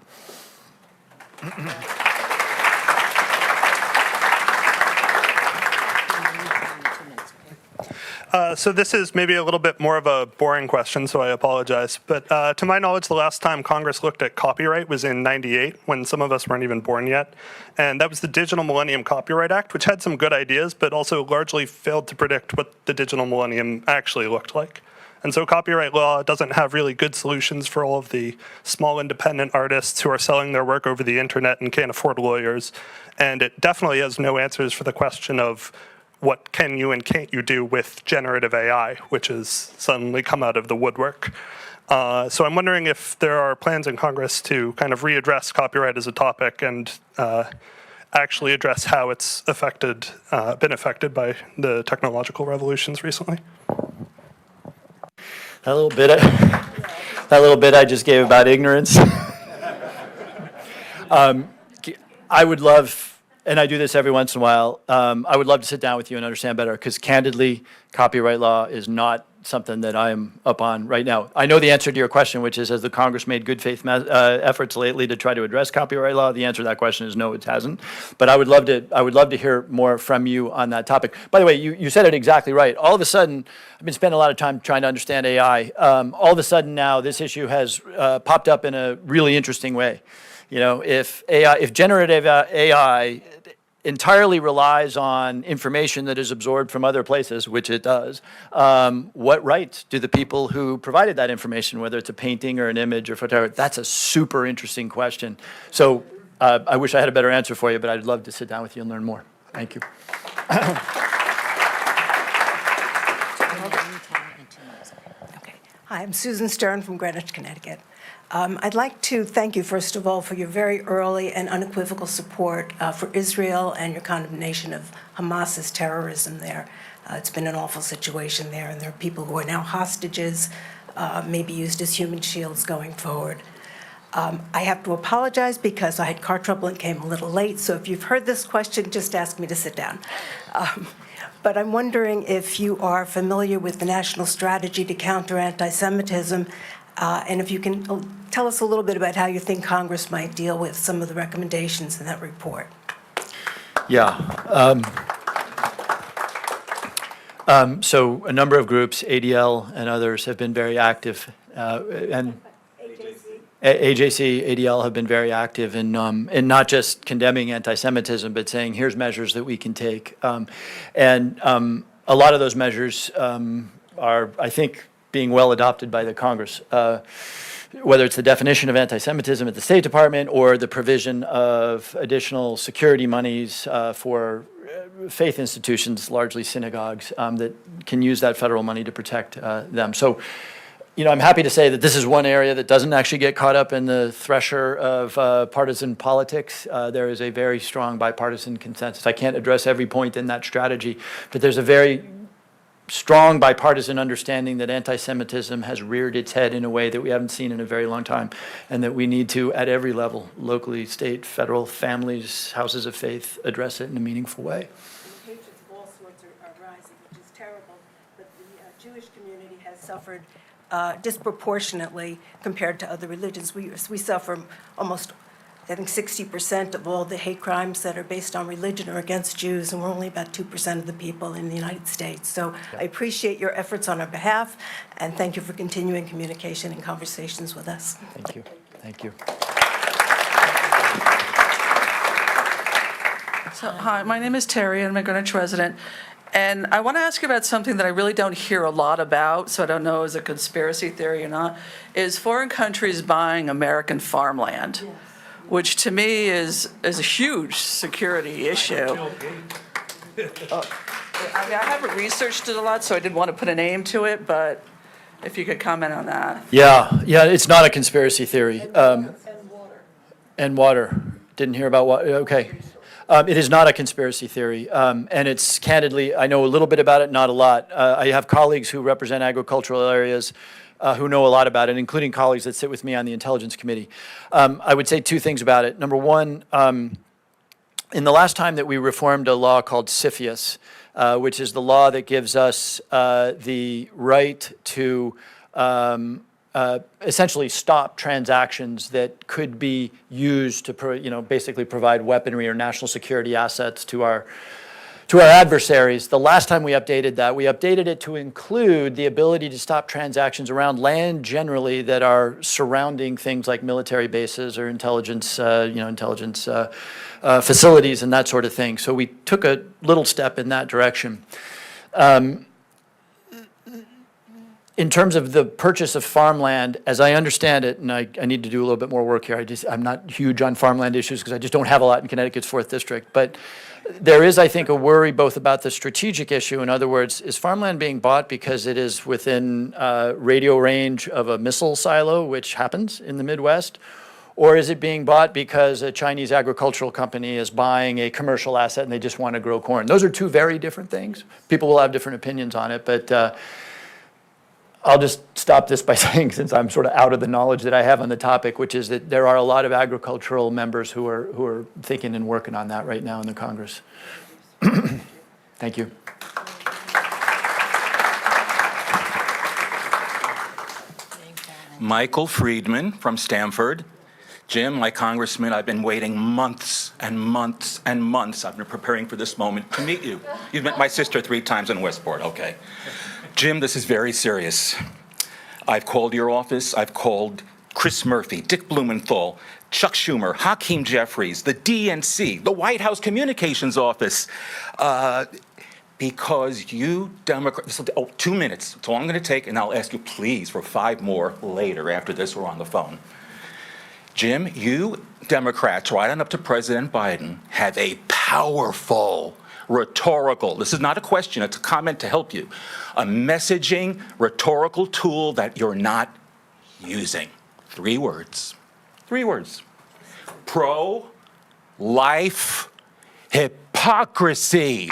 So this is maybe a little bit more of a boring question, so I apologize. But to my knowledge, the last time Congress looked at copyright was in '98, when some of us weren't even born yet. And that was the Digital Millennium Copyright Act, which had some good ideas, but also largely failed to predict what the digital millennium actually looked like. And so copyright law doesn't have really good solutions for all of the small independent artists who are selling their work over the internet and can't afford lawyers. And it definitely has no answers for the question of what can you and can't you do with generative AI, which has suddenly come out of the woodwork. So I'm wondering if there are plans in Congress to kind of readdress copyright as a topic and actually address how it's been affected by the technological revolutions recently. That little bit I just gave about ignorance. I would love, and I do this every once in a while, I would love to sit down with you and understand better, because candidly, copyright law is not something that I am up on right now. I know the answer to your question, which is, has the Congress made good faith efforts lately to try to address copyright law? The answer to that question is no, it hasn't. But I would love to hear more from you on that topic. By the way, you said it exactly right. All of a sudden, I've been spending a lot of time trying to understand AI. All of a sudden now, this issue has popped up in a really interesting way. You know, if generative AI entirely relies on information that is absorbed from other places, which it does, what rights do the people who provided that information, whether it's a painting or an image or photography? That's a super interesting question. So I wish I had a better answer for you, but I'd love to sit down with you and learn more. Thank you. Hi, I'm Susan Stern from Greenwich, Connecticut. I'd like to thank you, first of all, for your very early and unequivocal support for Israel and your condemnation of Hamas's terrorism there. It's been an awful situation there, and there are people who are now hostages, maybe used as human shields going forward. I have to apologize because I had car trouble and came a little late, so if you've heard this question, just ask me to sit down. But I'm wondering if you are familiar with the National Strategy to Counter Anti-Semitism, and if you can tell us a little bit about how you think Congress might deal with some of the recommendations in that report. Yeah. So a number of groups, ADL and others, have been very active, and AJC, ADL have been very active in not just condemning anti-Semitism, but saying here's measures that we can take. And a lot of those measures are, I think, being well adopted by the Congress, whether it's the definition of anti-Semitism at the State Department or the provision of additional security monies for faith institutions, largely synagogues, that can use that federal money to protect them. So, you know, I'm happy to say that this is one area that doesn't actually get caught up in the thresher of partisan politics. There is a very strong bipartisan consensus. I can't address every point in that strategy, but there's a very strong bipartisan understanding that anti-Semitism has reared its head in a way that we haven't seen in a very long time, and that we need to, at every level, locally, state, federal, families, houses of faith, address it in a meaningful way. Hatreds of all sorts are rising, which is terrible, but the Jewish community has suffered disproportionately compared to other religions. We suffer almost, I think, 60% of all the hate crimes that are based on religion are against Jews, and we're only about 2% of the people in the United States. So I appreciate your efforts on our behalf, and thank you for continuing communication and conversations with us. Thank you. Thank you. So, hi, my name is Terry, and I'm a Greenwich resident. And I want to ask you about something that I really don't hear a lot about, so I don't know is a conspiracy theory or not, is foreign countries buying American farmland. Yes. Which to me is a huge security issue. I mean, I haven't researched it a lot, so I didn't want to put a name to it, but if you could comment on that. Yeah, it's not a conspiracy theory. And water. Didn't hear about water. Okay. It is not a conspiracy theory, and it's candidly, I know a little bit about it, not a lot. I have colleagues who represent agricultural areas who know a lot about it, including colleagues that sit with me on the Intelligence Committee. I would say two things about it. Number one, in the last time that we reformed a law called CFIUS, which is the law that gives us the right to essentially stop transactions that could be used to, basically provide weaponry or national security assets to our adversaries. The last time we updated that, we updated it to include the ability to stop transactions around land generally that are surrounding things like military bases or intelligence facilities and that sort of thing. So we took a little step in that direction. in terms of the purchase of farmland, as I understand it, and I need to do a little bit more work here. I'm not huge on farmland issues because I just don't have a lot in Connecticut's 4th District. But there is, I think, a worry both about the strategic issue. In other words, is farmland being bought because it is within radio range of a missile silo, which happens in the Midwest? Or is it being bought because a Chinese agricultural company is buying a commercial asset and they just want to grow corn? Those are two very different things. People will have different opinions on it, but I'll just stop this by saying, since I'm sort of out of the knowledge that I have on the topic, which is that there are a lot of agricultural members who are thinking and working on that right now in the Congress. Thank you. Michael Friedman from Stamford. Jim, my congressman, I've been waiting months and months and months. I've been preparing for this moment to meet you. You've met my sister 3 times in Westport, okay. Jim, this is very serious. I've called your office. I've called Chris Murphy, Dick Blumenthal, Chuck Schumer, Hakeem Jeffries, the DNC, the White House Communications Office, because you Democrats, 2 minutes, that's all I'm going to take, and I'll ask you please for 5 more later after this or on the phone. Jim, you Democrats, right on up to President Biden, have a powerful rhetorical, this is not a question, it's a comment to help you, a messaging rhetorical tool that you're not using. 3 words. 3 words. Pro-life hypocrisy.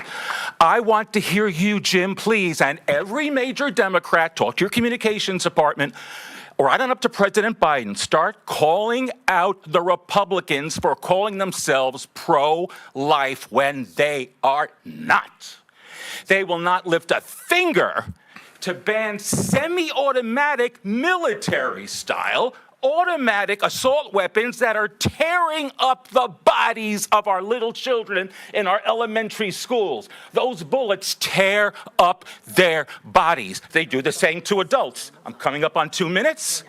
I want to hear you, Jim, please, and every major Democrat, talk to your communications department, right on up to President Biden, start calling out the Republicans for calling themselves pro-life when they are not. They will not lift a finger to ban semi-automatic military-style automatic assault weapons that are tearing up the bodies of our little children in our elementary schools. Those bullets tear up their bodies. They do the same to adults. I'm coming up on 2 minutes.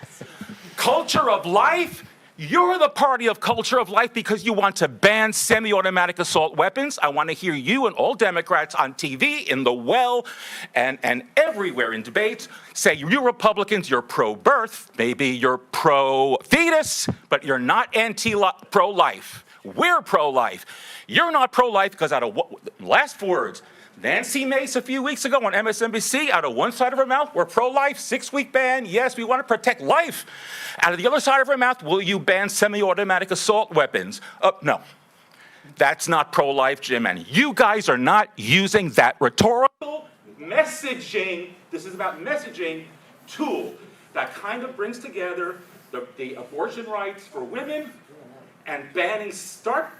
Culture of life. You're the party of culture of life because you want to ban semi-automatic assault weapons. I want to hear you and all Democrats on TV, in the well, and everywhere in debates say you Republicans, you're pro-birth, maybe you're pro-fetus, but you're not pro-life. We're pro-life. You're not pro-life because out of last words, Nancy Mace a few weeks ago on MSNBC, out of one side of her mouth, we're pro-life, 6-week ban, yes, we want to protect life. Out of the other side of her mouth, will you ban semi-automatic assault weapons? No, that's not pro-life, Jim, and you guys are not using that rhetorical messaging, this is about messaging, tool that kind of brings together the abortion rights for women and banning,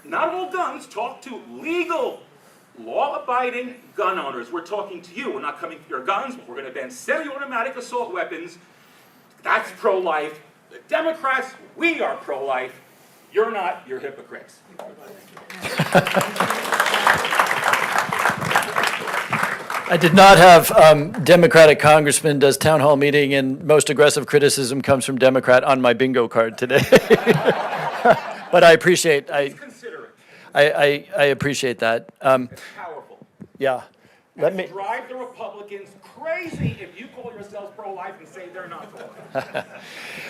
not all guns, talk to legal law-abiding gun owners. We're talking to you. We're not coming for your guns. We're going to ban semi-automatic assault weapons. That's pro-life. The Democrats, we are pro-life. You're not. You're hypocrites. I did not have Democratic congressman does town hall meeting and most aggressive criticism comes from Democrat on my bingo card today. But I appreciate I appreciate that. It's powerful. Yeah. Let me drive the Republicans crazy if you call yourselves pro-life and say they're not pro-life.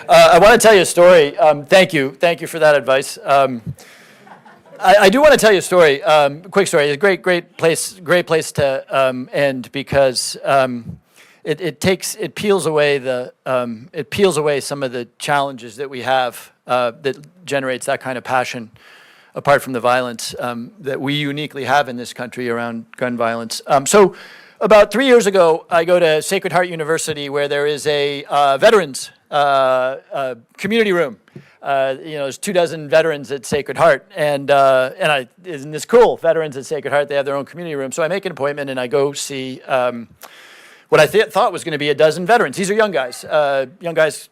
I want to tell you a story. Thank you for that advice. I do want to tell you a story. Quick story. It's a great place to end because it peels away some of the challenges that we have that generates that kind of passion, apart from the violence that we uniquely have in this country around gun violence. So about 3 years ago, I go to Sacred Heart University where there is a veterans community room. There's 24 veterans at Sacred Heart, and isn't this cool? Veterans at Sacred Heart, they have their own community room. So I make an appointment and I go see what I thought was going to be 12 veterans. These are young guys, a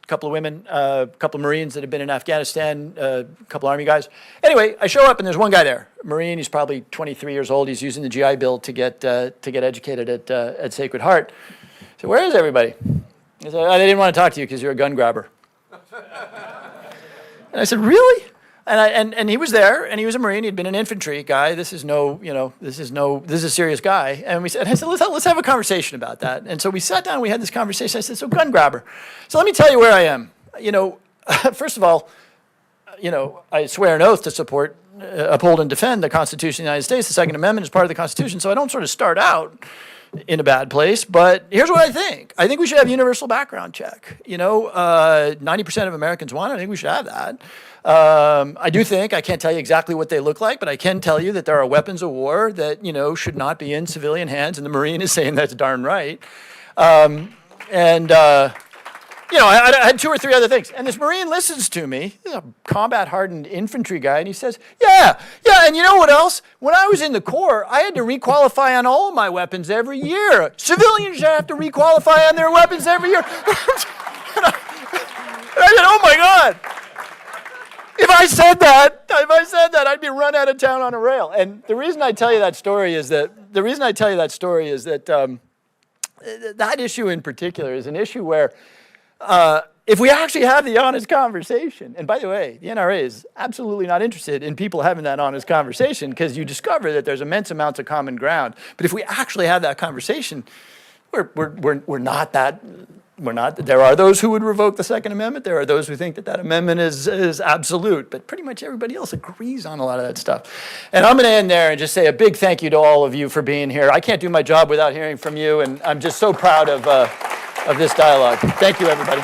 couple of women, a couple of Marines that have been in Afghanistan, a couple of Army guys. Anyway, I show up and there's one guy there, Marine. He's probably 23 years old. He's using the GI Bill to get educated at Sacred Heart. So where is everybody? He said, they didn't want to talk to you because you're a gun grabber. And I said, really? And he was there, and he was a Marine. He'd been an infantry guy. This is a serious guy. And I said, let's have a conversation about that. And so we sat down, we had this conversation. I said, so gun grabber. So let me tell you where I am. First of all, I swear an oath to support, uphold, and defend the Constitution of the United States. The Second Amendment is part of the Constitution, so I don't sort of start out in a bad place. But here's what I think. I think we should have universal background check. 90% of Americans want it. I think we should have that. I do think, I can't tell you exactly what they look like, but I can tell you that there are weapons of war that, should not be in civilian hands, and the Marine is saying that's darn right. I had 2 or 3 other things. And this Marine listens to me. He's a combat-hardened infantry guy, and he says, yeah, and you know what else? When I was in the Corps, I had to requalify on all of my weapons every year. Civilians should have to requalify on their weapons every year. And I said, oh my God. If I said that, I'd be run out of town on a rail. And the reason I tell you that story is that, that issue in particular is an issue where if we actually have the honest conversation, and by the way, the NRA is absolutely not interested in people having that honest conversation, because you discover that there's immense amounts of common ground. But if we actually have that conversation, we're not that. There are those who would revoke the Second Amendment. There are those who think that amendment is absolute. But pretty much everybody else agrees on a lot of that stuff. And I'm going to end there and just say a big thank you to all of you for being here. I can't do my job without hearing from you, and I'm just so proud of this dialogue. Thank you, everybody.